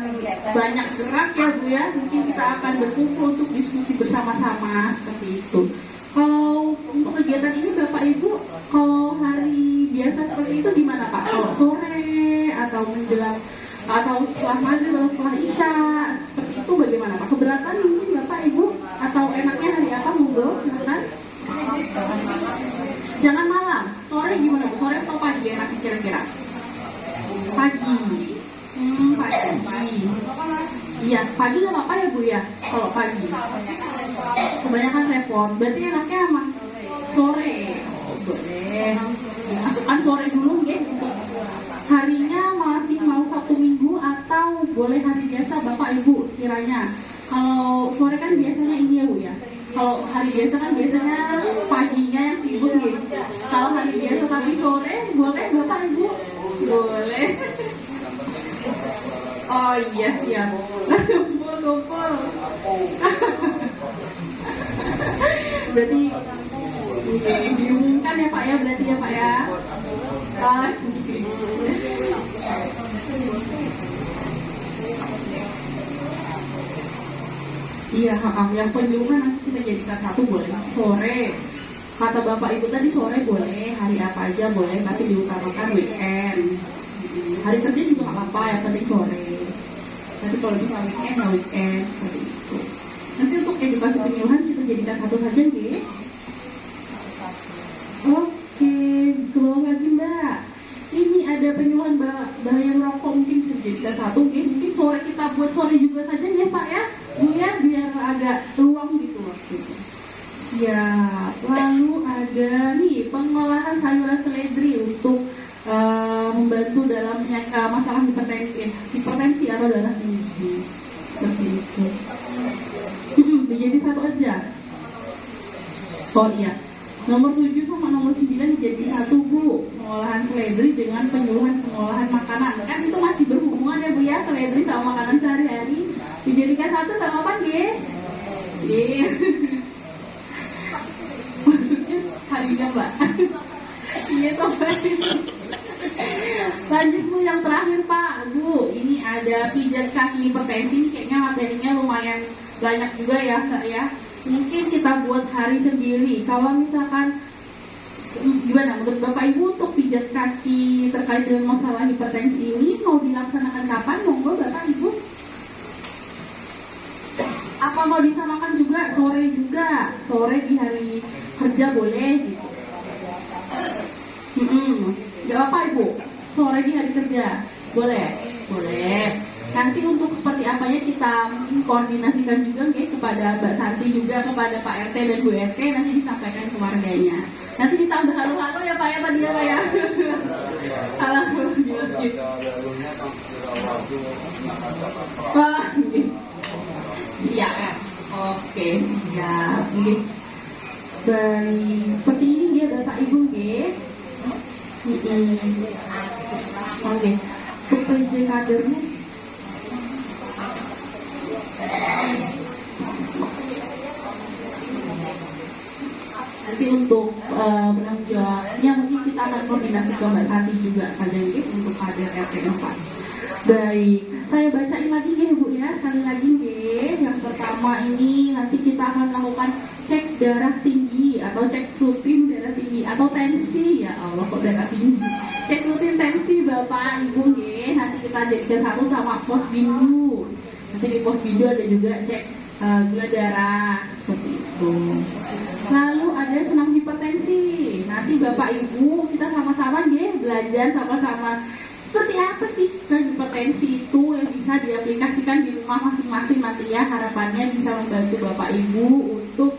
banyak gerak ya Bu ya. Mungkin kita akan berkumpul untuk diskusi bersama-sama seperti itu. Kalau untuk kegiatan ini Bapak Ibu, kalau hari biasa seperti itu di mana Pak? Kalau sore atau menjelang atau setelah maghrib atau setelah isya seperti itu bagaimana Pak? Keberatan mungkin Bapak Ibu atau enaknya hari apa? Monggo silakan. Jangan malam. Sore gimana Bu? Sore atau pagi enaknya kira-kira? Pagi. Pagi. Iya, pagi nggak apa-apa ya Bu ya? Kalau pagi. Kebanyakan repot. Berarti enaknya emang sore. Oh, boleh. Masukkan sore dulu ya. Harinya masih mau Sabtu Minggu atau boleh hari biasa Bapak Ibu sekiranya. Kalau sore kan biasanya ini ya Bu ya. Kalau hari biasa kan biasanya paginya yang sibuk nih. Kalau hari biasa tapi sore boleh Bapak Ibu? Boleh. Oh iya siap. Kumpul. Berarti diumumkan ya Pak ya, berarti ya Pak ya. Iya, yang penyuluhan nanti kita jadikan satu boleh sore. Kata Bapak Ibu tadi sore boleh, hari apa aja boleh, tapi diutamakan weekend. Hari kerja juga nggak apa-apa, yang penting sore. Tapi kalau bisa weekend ya weekend seperti itu. Nanti untuk edukasi penyuluhan kita jadikan satu saja, nggih. Oke, ke bawah lagi Mbak. Ini ada penyuluhan bahaya merokok mungkin bisa dijadikan satu, nggih. Mungkin sore kita buat sore juga saja ya Pak ya, Bu ya, biar agak luang gitu waktunya. Siap. Lalu ada nih pengolahan sayuran seledri untuk membantu dalam masalah hipertensi atau darah tinggi seperti itu. Dijadi satu aja. Oh iya, nomor 7 sama nomor 9 dijadi satu Bu. Pengolahan seledri dengan penyuluhan pengolahan makanan. Kan itu masih berhubungan ya Bu ya, seledri sama makanan sehari-hari. Dijadikan satu nggak apa-apa nggih? Nggih. Maksudnya harinya Mbak. Iya toh. Lanjut Bu, yang terakhir Pak Bu, ini ada pijat kaki hipertensi. Ini kayaknya materinya lumayan banyak juga ya Kak ya. Mungkin kita buat hari sendiri. Kalau misalkan gimana menurut Bapak Ibu untuk pijat kaki terkait dengan masalah hipertensi ini mau dilaksanakan kapan? Monggo Bapak Ibu. Apa mau disamakan juga sore juga? Sore di hari kerja boleh gitu. Gak apa Ibu, sore di hari kerja boleh. Nanti untuk seperti apanya kita mungkin koordinasikan juga kepada Mbak Santi juga, kepada Pak RT dan Bu RT, nanti disampaikan ke warganya. Nanti ditambah halo-halo ya Pak ya tadi ya Pak ya. Halo di masjid. Siap. Oke, siap. Baik, seperti ini dia Bapak Ibu nggih. Oke, untuk PJ kadernya nanti untuk penanggung jawabnya mungkin kita akan koordinasi ke Mbak Santi juga saja untuk kader RT 4. Baik, saya bacain lagi Bu ya, sekali lagi yang pertama ini nanti kita akan melakukan cek darah tinggi atau cek rutin darah tinggi atau tensi, ya Allah kok darah tinggi, cek rutin tensi Bapak Ibu nanti kita jadikan satu sama posbindu. Nanti di posbindu ada juga cek gula darah seperti itu. Lalu ada senam hipertensi. Nanti Bapak Ibu kita sama-sama belajar sama-sama seperti apa sih senam hipertensi itu yang bisa diaplikasikan di rumah masing-masing nanti ya. Harapannya bisa membantu Bapak Ibu untuk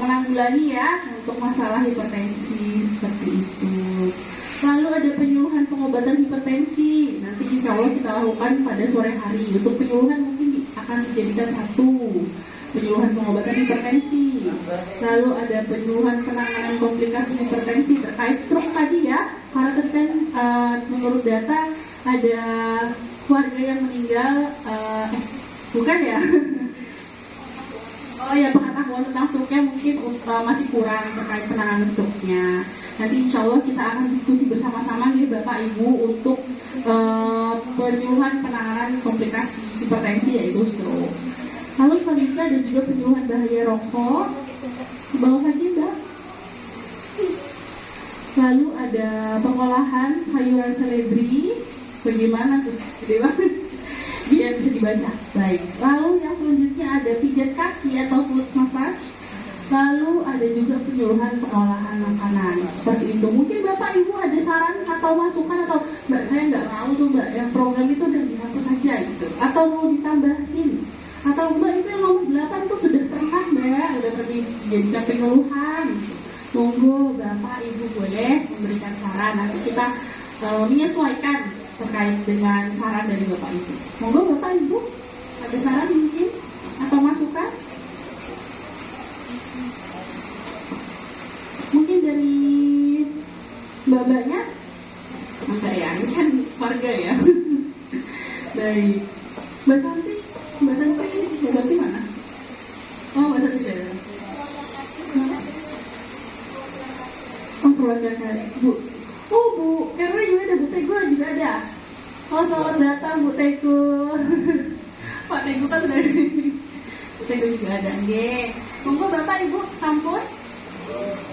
menanggulangi ya untuk masalah hipertensi seperti itu. Lalu ada penyuluhan pengobatan hipertensi. Nanti insya Allah kita lakukan pada sore hari. Untuk penyuluhan mungkin akan dijadikan satu penyuluhan pengobatan hipertensi. Lalu ada penyuluhan penanganan komplikasi hipertensi terkait stroke tadi ya. Karena tadi kan menurut data ada keluarga yang meninggal, bukan ya? Oh ya, pengetahuan tentang stroke-nya mungkin masih kurang terkait penanganan stroke-nya. Nanti insya Allah kita akan diskusi bersama-sama nih Bapak Ibu untuk penyuluhan penanganan komplikasi hipertensi yaitu stroke. Lalu selanjutnya ada juga penyuluhan bahaya rokok. Ke bawah lagi Mbak. Lalu ada pengolahan sayuran seledri. Bagaimana tuh? Gede banget. Biar bisa dibaca. Baik. Lalu yang selanjutnya ada pijat kaki atau foot massage. Lalu ada juga penyuluhan pengolahan makanan. Seperti itu. Mungkin Bapak Ibu ada saran atau masukan atau Mbak saya nggak mau tuh Mbak yang program itu udah dihapus saja gitu. Atau mau ditambahin. Atau Mbak itu yang nomor 8 tuh sudah pernah Mbak, udah pernah dijadikan penyuluhan. Monggo Bapak Ibu boleh memberikan saran. Nanti kita menyesuaikan terkait dengan saran dari Bapak Ibu. Monggo Bapak Ibu ada saran mungkin atau masukan? Mungkin dari Mbak-mbaknya? Enggak ya, ini kan warga ya. Baik. Mbak Santi mana? Oh, Mbak Santi ada. Oh, keluarga kali. Bu. Oh, Bu. RW juga ada, Bu Teguh juga ada. Oh, selamat datang Bu Teguh. Pak Teguh kan sudah Bu Teguh juga ada. Nggih. Monggo Bapak Ibu sampun.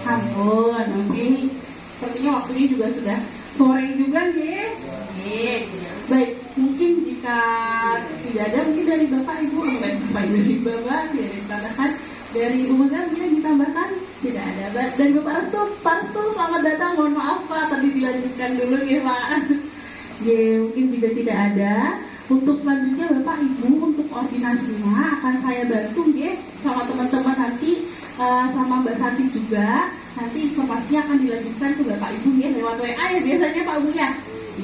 Sampun. Oke. Sepertinya waktunya juga sudah sore juga nggih. Nggih. Baik, mungkin jika tidak ada mungkin dari Bapak Ibu, dari Bapak, dari Tanahan, dari Umaga mungkin ditambahkan tidak ada. Dan Bapak Restu selamat datang. Mohon maaf Pak, tadi dilanjutkan dulu ya Pak. Ya, mungkin jika tidak ada, untuk selanjutnya Bapak Ibu untuk koordinasinya akan saya bantu ya sama teman-teman nanti sama Mbak Santi juga. Nanti informasinya akan dilanjutkan ke Bapak Ibu ya lewat WA ya biasanya Pak Bu ya.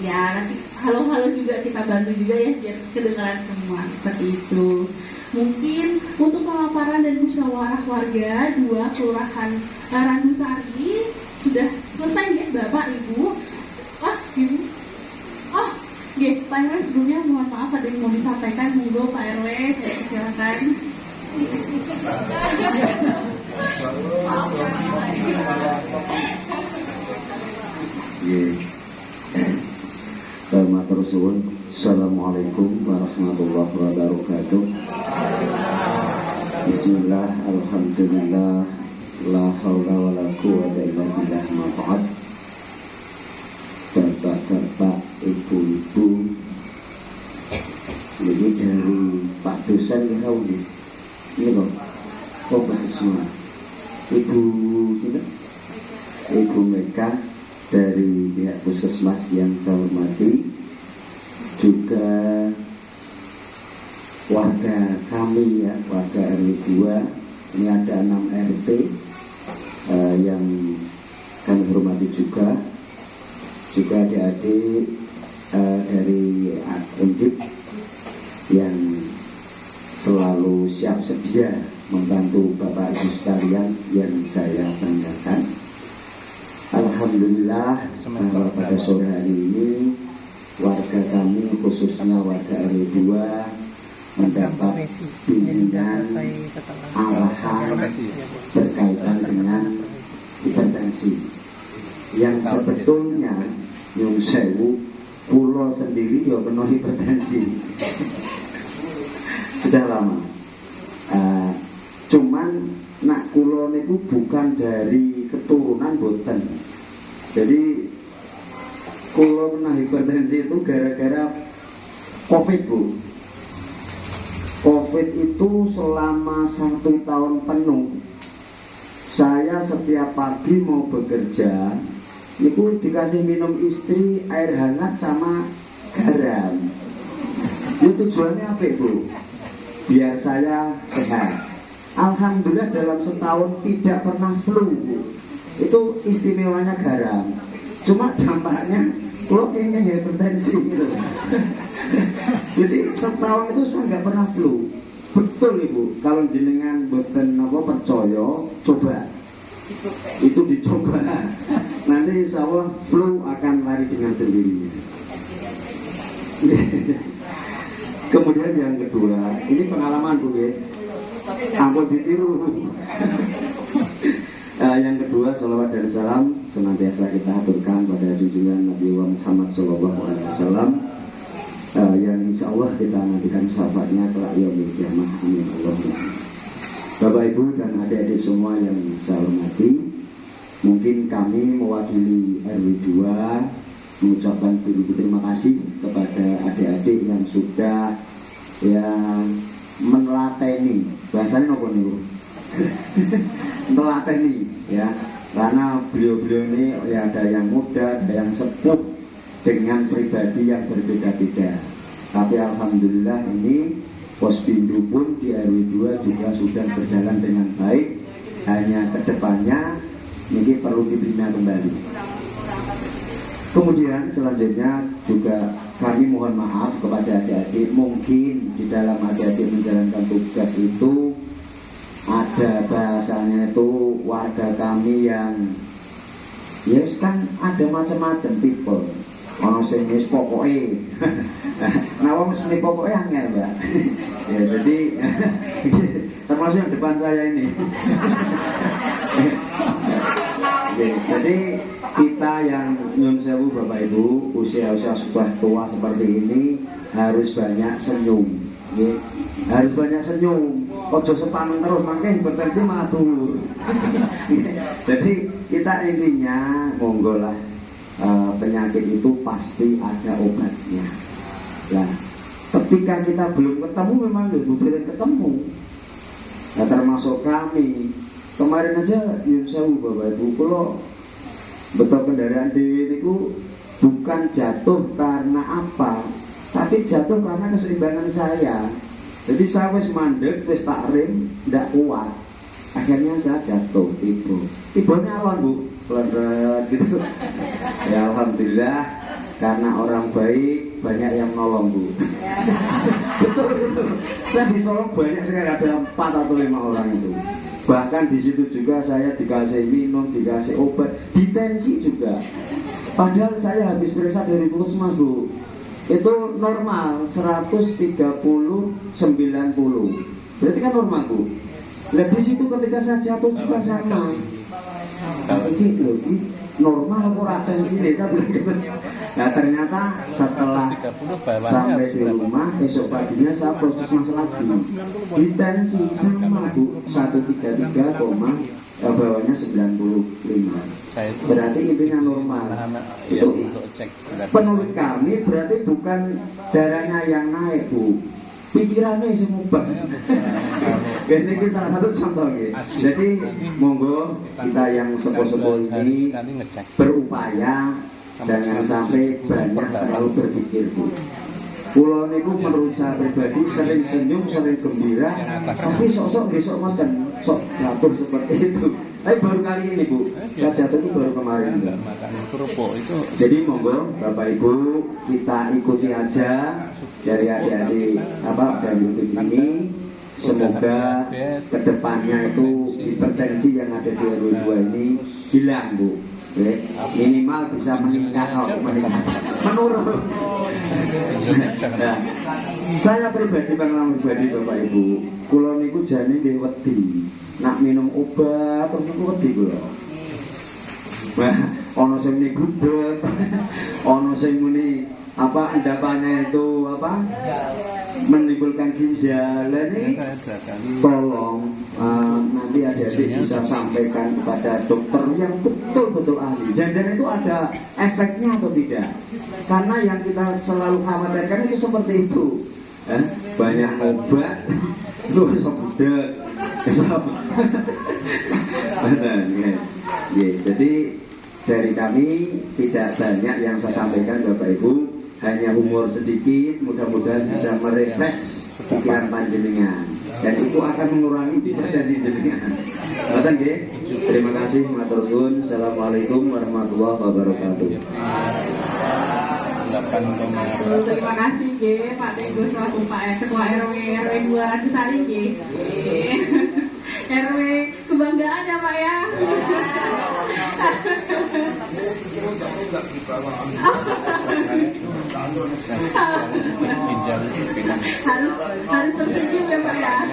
Ya, nanti halo-halo juga kita bantu juga ya biar kedengaran semua seperti itu. Mungkin untuk pemaparan dan musyawarah warga 2 Kelurahan Randusari sudah selesai ya Bapak Ibu. Ibu. Pak RW sebelumnya mohon maaf ada yang mau disampaikan, monggo Pak RW saya silakan. Matur suwun. Assalamualaikum warahmatullahi wabarakatuh. Bismillah, alhamdulillah, la haula wala quwwata illa billah. Ma'ad. Bapak-bapak, ibu-ibu, ini dari Pak dosen ya ini kok Puskesmas. Ibu sudah, Ibu Meka dari pihak Puskesmas yang saya hormati, juga warga kami ya, warga RW 2, ini ada 6 RT yang kami hormati juga adik-adik dari Undip yang selalu siap sedia membantu Bapak Ibu sekalian yang saya banggakan. Alhamdulillah pada sore hari ini warga kami khususnya warga RW 2 mendapat bimbingan arahan berkaitan dengan hipertensi yang sebetulnya Nyun Sewu pulau sendiri ya penuh hipertensi sudah lama. Cuman nak kulo niku bukan dari keturunan boten. Jadi Kula kena hipertensi itu gara-gara COVID, Bu. COVID itu selama 1 tahun penuh. Saya setiap pagi mau bekerja, itu dikasih minum istri air hangat sama garam. Itu tujuannya apa, Bu? Biar saya sehat. Alhamdulillah dalam setahun tidak pernah flu, Bu. Itu istimewanya garam. Cuma dampaknya kalau kayaknya hipertensi gitu. Jadi setahun itu saya nggak pernah flu. Betul Ibu, kalau jenengan boten apa percaya, coba. Itu dicoba. Nanti insya Allah flu akan lari dengan sendirinya. Kemudian yang kedua, ini pengalaman Bu ya. Ampun ditiru. Yang kedua, salawat dan salam senantiasa kita aturkan pada junjungan Nabi Muhammad SAW, yang insya Allah kita nantikan syafaatnya kelak yaumil qiyamah. Amin Allahumma. Bapak Ibu dan adik-adik semua yang saya hormati, mungkin kami mewakili RW 2 mengucapkan terima kasih kepada adik-adik yang sudah menelateni, bahasanya apa nih Bu? Melateni ya, karena beliau-beliau ini ya ada yang muda, ada yang sepuh dengan pribadi yang berbeda-beda. Tapi alhamdulillah ini Pospindu pun di RW 2 juga sudah berjalan dengan baik. Hanya kedepannya ini perlu dibina kembali. Kemudian selanjutnya juga kami mohon maaf kepada adik-adik, mungkin di dalam adik-adik menjalankan tugas itu ada bahasanya itu warga kami yang yes kan ada macam-macam tipe. Ono sing wis pokoke. Nah wong sing pokoke angel, Mbak. Ya jadi termasuk yang depan saya ini. Jadi kita yang nyun sewu Bapak Ibu, usia-usia sudah tua seperti ini harus banyak senyum. Harus banyak senyum. Ojo sepaneng terus, makanya hipertensi malah turun. Jadi kita intinya monggo lah, penyakit itu pasti ada obatnya. Nah, ketika kita belum ketemu memang belum ketemu. Nah, termasuk kami kemarin aja yun sewu Bapak Ibu, kalau betul kendaraan dewi itu bukan jatuh karena apa, tapi jatuh karena keseimbangan saya. Jadi saya wis mandek, wis tak rem, tidak kuat. Akhirnya saya jatuh, tiba-tiba awan Bu, pelan gitu. Ya alhamdulillah, karena orang baik banyak yang nolong Bu. Betul. Saya ditolong banyak sekali, ada 4 atau 5 orang itu. Bahkan di situ juga saya dikasih minum, dikasih obat, ditensi juga. Padahal saya habis periksa dari puskesmas Bu, itu normal 130/90. Berarti kan normal Bu. Nah di situ ketika saya jatuh juga sama. Ini normal kurang tensi desa begitu. Nah ternyata setelah sampai di rumah esok paginya saya puskesmas lagi. Di tensi sama Bu 133, bawahnya 95. Berarti intinya normal. Itu menurut kami berarti bukan darahnya yang naik Bu, pikirannya semubah. Ini salah satu contoh ya. Jadi monggo kita yang sepuh-sepuh ini berupaya jangan sampai banyak terlalu berpikir Bu. Pulau niku menurut saya pribadi sering senyum, sering gembira, tapi sok-sok besok ngoten, sok jatuh seperti itu. Tapi baru kali ini Bu, saya jatuh itu baru kemarin. Jadi monggo Bapak Ibu kita ikuti aja dari adik-adik dari YouTube ini. Semoga kedepannya itu hipertensi yang ada di RW 2 ini hilang Bu. Minimal bisa meningkat, menurun. Nah, saya pribadi pengalaman pribadi Bapak Ibu, kula niku jane nggih wedi, nak minum obat terus niku wedi kula. Wah, ana sing muni gudeg, ana sing muni endapannya itu menimbulkan ginjal. Ini tolong nanti adik-adik bisa sampaikan kepada dokter yang betul-betul ahli. Jangan-jangan itu ada efeknya atau tidak? Karena yang kita selalu khawatirkan itu seperti itu. Banyak obat, lu sebudek. Jadi dari kami tidak banyak yang saya sampaikan Bapak Ibu, hanya humor sedikit, mudah-mudahan bisa merefresh pikiran panjenengan dan itu akan mengurangi hipertensi jenengan. Terima kasih matur suwun. Assalamualaikum warahmatullahi wabarakatuh. Terima kasih Pak Teguh selaku Ketua RW 2 Artisari RW kebanggaan ya Pak ya. harus tersenyum ya Pak ya.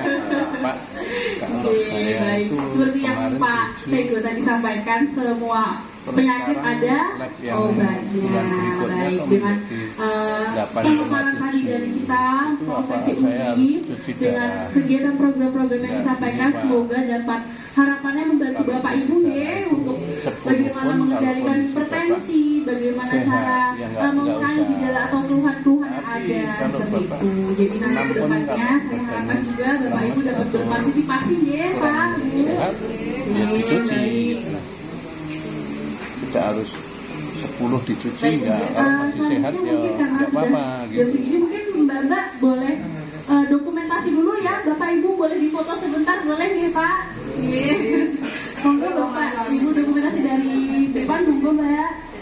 Baik, seperti yang Pak Teguh tadi sampaikan, semua penyakit ada obatnya. Baik, dengan pemaparan tadi dari kita Profesi UI dengan kegiatan program-program yang disampaikan, semoga dapat harapannya membantu Bapak Ibu untuk bagaimana mengendalikan hipertensi, bagaimana cara mengurangi gejala atau keluhan-keluhan yang ada seperti itu. Jadi nanti kedepannya saya harapkan juga Bapak Ibu dapat berpartisipasi Pak dicuci. Tidak harus 10 dicuci, kalau masih sehat ya nggak apa-apa jam gitu. segini mungkin Mbak boleh dokumentasi dulu ya, Bapak Ibu boleh difoto sebentar, boleh ya Pak? Monggo Bapak Ibu dokumentasi dari depan, monggo Mbak.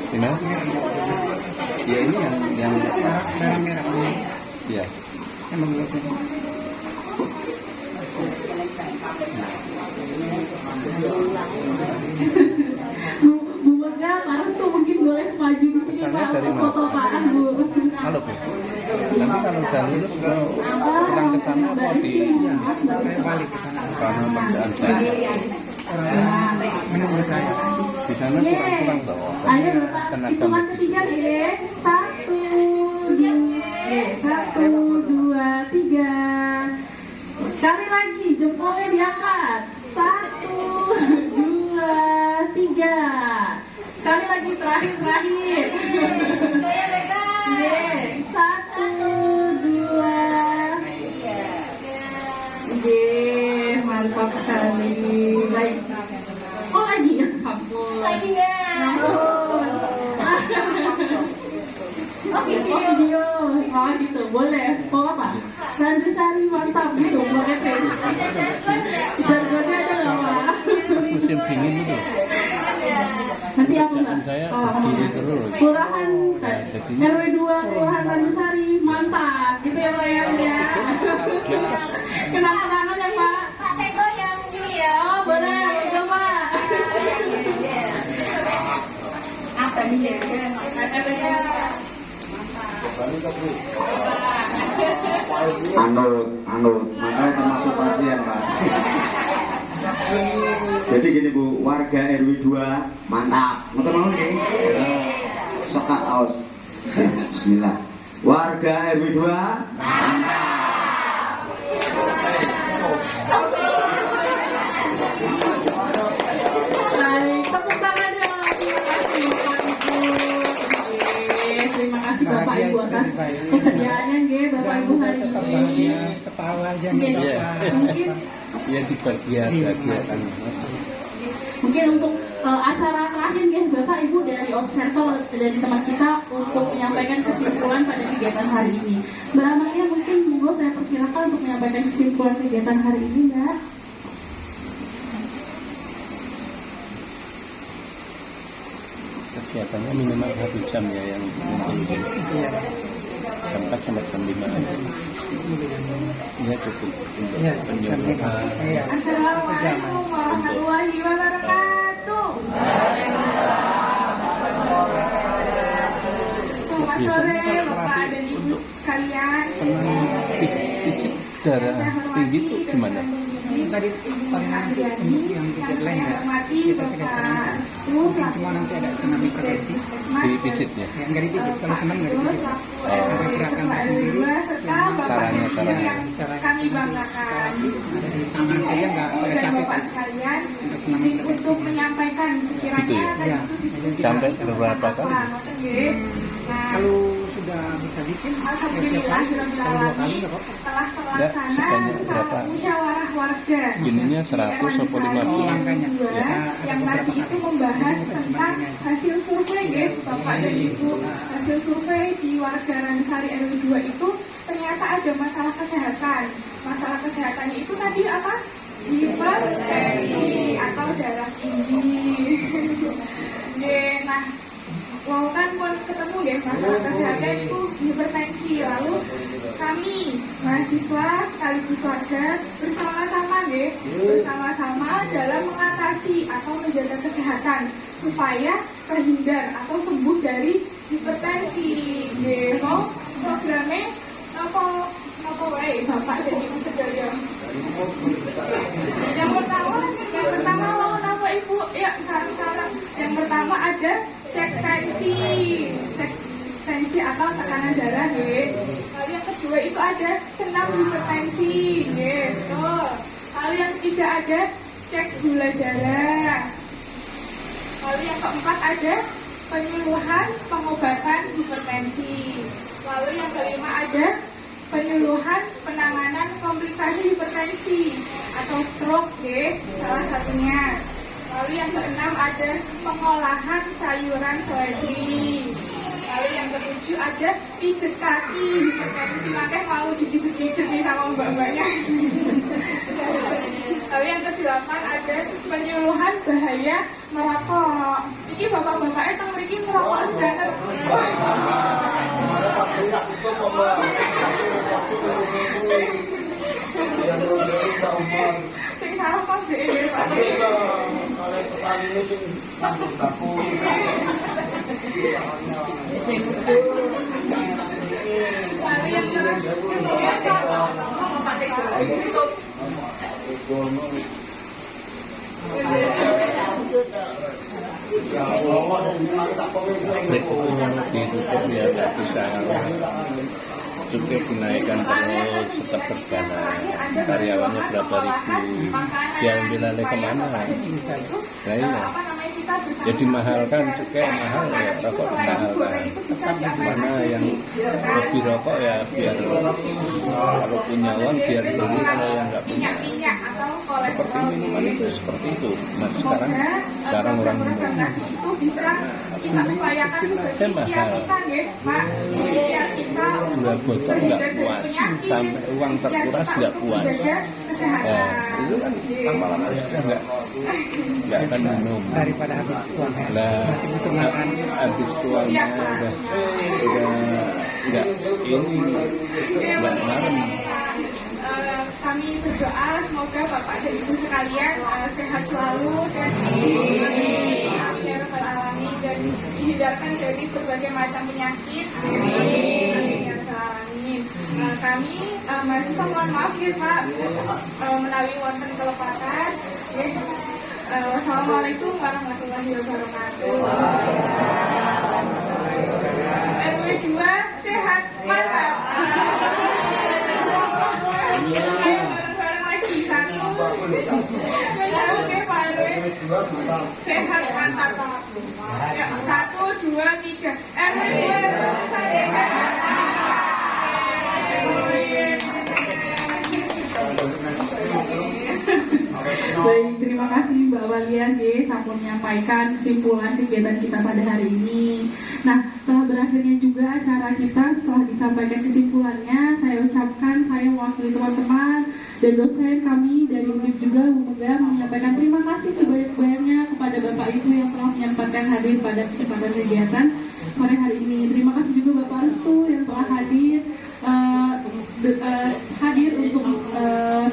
Gimana? Ya ini yang merah-merah. Ya. Bu Mega, Paras tuh mungkin boleh maju di sini Pak, foto Pak Bu. Halo Bu. Nanti kalau udah lulus pulang ke sana apa di? Saya balik ke sana. Karena pekerjaan saya. Menunggu saya. Di sana pulang toh. Ayo Bapak, hitungan ketiga ya. 1, 2, 3. Sekali lagi jempolnya diangkat. 1, 2, 3. Sekali lagi terakhir. 1, 2. Mantap sekali. Baik. Oh lagi ya, sampun. Lagi ya. Video. Oh gitu, boleh. Oh apa? Artisari mantap gitu, boleh deh. Jargonnya ada nggak Pak? Pas musim dingin itu. Nanti apa Mbak? Kerjaan saya berdiri terus. Kelurahan jadi RW 2 Kelurahan Tanjusari, mantap gitu ya Pak ya. Kenang-kenangan ya Pak. Pak Teguh yang ini ya. Oh boleh, coba. Apa nih ya? Anut, makanya termasuk pasien Pak. Jadi gini Bu, warga RW 2 mantap. Mau nih? Sekat aus. Bismillah. Warga RW 2 mantap. Baik, tepuk tangan dong. Terima kasih Bapak Ibu atas kesediaannya Bapak Ibu hari ini. Ketawa aja. Mungkin Ya dibahagiakan. Mungkin untuk acara terakhir Bapak Ibu dari Observer dari teman kita untuk menyampaikan kesimpulan pada kegiatan hari ini. Mbak Amalia, mungkin monggo saya persilakan untuk menyampaikan kesimpulan kegiatan hari ini Mbak. Kegiatannya minimal 1 jam ya yang mungkin jam 4 sampai jam 5 ya cukup untuk penyuluhan. Assalamualaikum warahmatullahi wabarakatuh. Selamat sore Bapak dan Ibu sekalian. Pijit darah tinggi itu gimana? tadi paling nanti untuk yang tiket lain ya kita tidak sarankan. Cuma nanti ada senam hipertensi Dipijit ya. ya nggak dipijit, kalau senam nggak dipijit. Ada gerakan tersendiri Caranya cara kami banggakan. ada di tangan saja nggak capek Bapak kan. sekalian, Untuk senam untuk hipertensi. menyampaikan sekiranya Gitu ya? Ya, Sampai berapa kali? Nah, kalau sudah bisa bikin ya tiap kali, kalau 2 kali nggak apa-apa. telah Ya, terlaksana sebanyak berapa? musyawarah warga. Ininya 100 atau 50? Angkanya. Dua, Ya, ada yang beberapa tadi itu kali. membahas Jadi bukan cuma tentang ini aja. hasil survei ya Bapak dan Ibu. Hasil survei di warga Ransari RW 2 itu ternyata ada masalah kesehatan. Masalah kesehatannya itu tadi apa? Hipertensi atau darah tinggi. Nah, wow kan pun ketemu ya masalah kesehatan itu hipertensi. Lalu kami mahasiswa sekaligus warga bersama-sama deh, bersama-sama dalam mengatasi atau menjaga kesehatan supaya terhindar atau sembuh dari hipertensi. Deh, mau programnya apa wae Bapak dan Ibu sekalian. Yang pertama mau nama Ibu ya saran-saran. Yang pertama ada cek tensi atau tekanan darah ya. Lalu yang kedua itu ada senam hipertensi ya, betul. Lalu yang ketiga ada cek gula darah. Lalu yang keempat ada penyuluhan pengobatan hipertensi. Lalu yang kelima ada penyuluhan penanganan komplikasi hipertensi atau stroke ya, salah satunya. Lalu yang keenam ada pengolahan sayuran soybean. Lalu yang ketujuh ada pijet kaki hipertensi, makanya mau dipijet-pijet nih sama mbak-mbaknya. Lalu yang kedelapan ada penyuluhan bahaya merokok. Ini bapak-bapaknya tang mriki merokok banget. Sing salah kok dhewe Pak. Lalu yang Berikutnya yang ditutup ya nggak bisa cukup dinaikkan terus tetap berjalan. Karyawannya berapa ribu, ya ambil alih kemana? Nah iya, jadi mahalkan cukai mahal ya rokok dimahalkan. Mana yang lebih rokok ya biar kalau punya uang biar beli, kalau yang nggak punya seperti minuman itu seperti itu. Nah sekarang orang minum itu bisa kita upayakan aja mahal. Dua botol nggak puas, sampai uang terkuras nggak puas. Ya itu kan lama-lama sudah nggak akan minum. Daripada habis uang ya. Lah Masih butuh makan. habis uangnya udah nggak ini nggak marem. Kami berdoa semoga Bapak dan Ibu sekalian sehat selalu dan akhir beralami dan dihindarkan dari berbagai macam penyakit. Amin. Kami mahasiswa mohon maaf ya Pak menawi wonten kelepatan. Wassalamualaikum warahmatullahi wabarakatuh. RW 2 sehat mantap. Bareng-bareng lagi satu. Oke Pak RW. Sehat mantap. Ya, 1, 2, 3. RW 2 sehat mantap. Baik, terima kasih Mbak Walian sampun menyampaikan kesimpulan kegiatan kita pada hari ini. Nah, setelah berakhirnya juga acara kita, setelah disampaikan kesimpulannya, saya ucapkan saya mewakili teman-teman dan dosen kami dari UNIF juga Bu Mega menyampaikan terima kasih sebanyak-banyaknya kepada Bapak Ibu yang telah menyempatkan hadir pada kesempatan kegiatan sore hari ini. Terima kasih juga Bapak Restu yang telah hadir untuk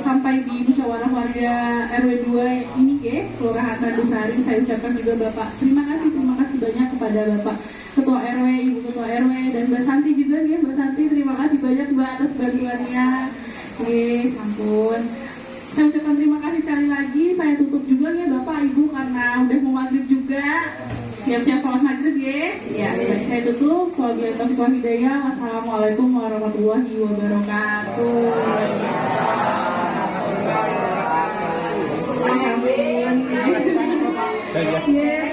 sampai di musyawarah warga RW 2 ini Kelurahan Tandusari. Saya ucapkan juga Bapak terima kasih banyak kepada Bapak Ketua RW, Ibu Ketua RW dan Mbak Santi juga Mbak Santi terima kasih banyak Mbak atas bantuannya. Sampun. Saya ucapkan terima kasih sekali lagi. Saya tutup juga ya Bapak Ibu karena udah mau maghrib juga. Siap-siap sholat maghrib ya. Ya, baik, saya tutup. Wabillahi taufiq wal hidayah. Wassalamualaikum warahmatullahi wabarakatuh. Baik ya. Yeah.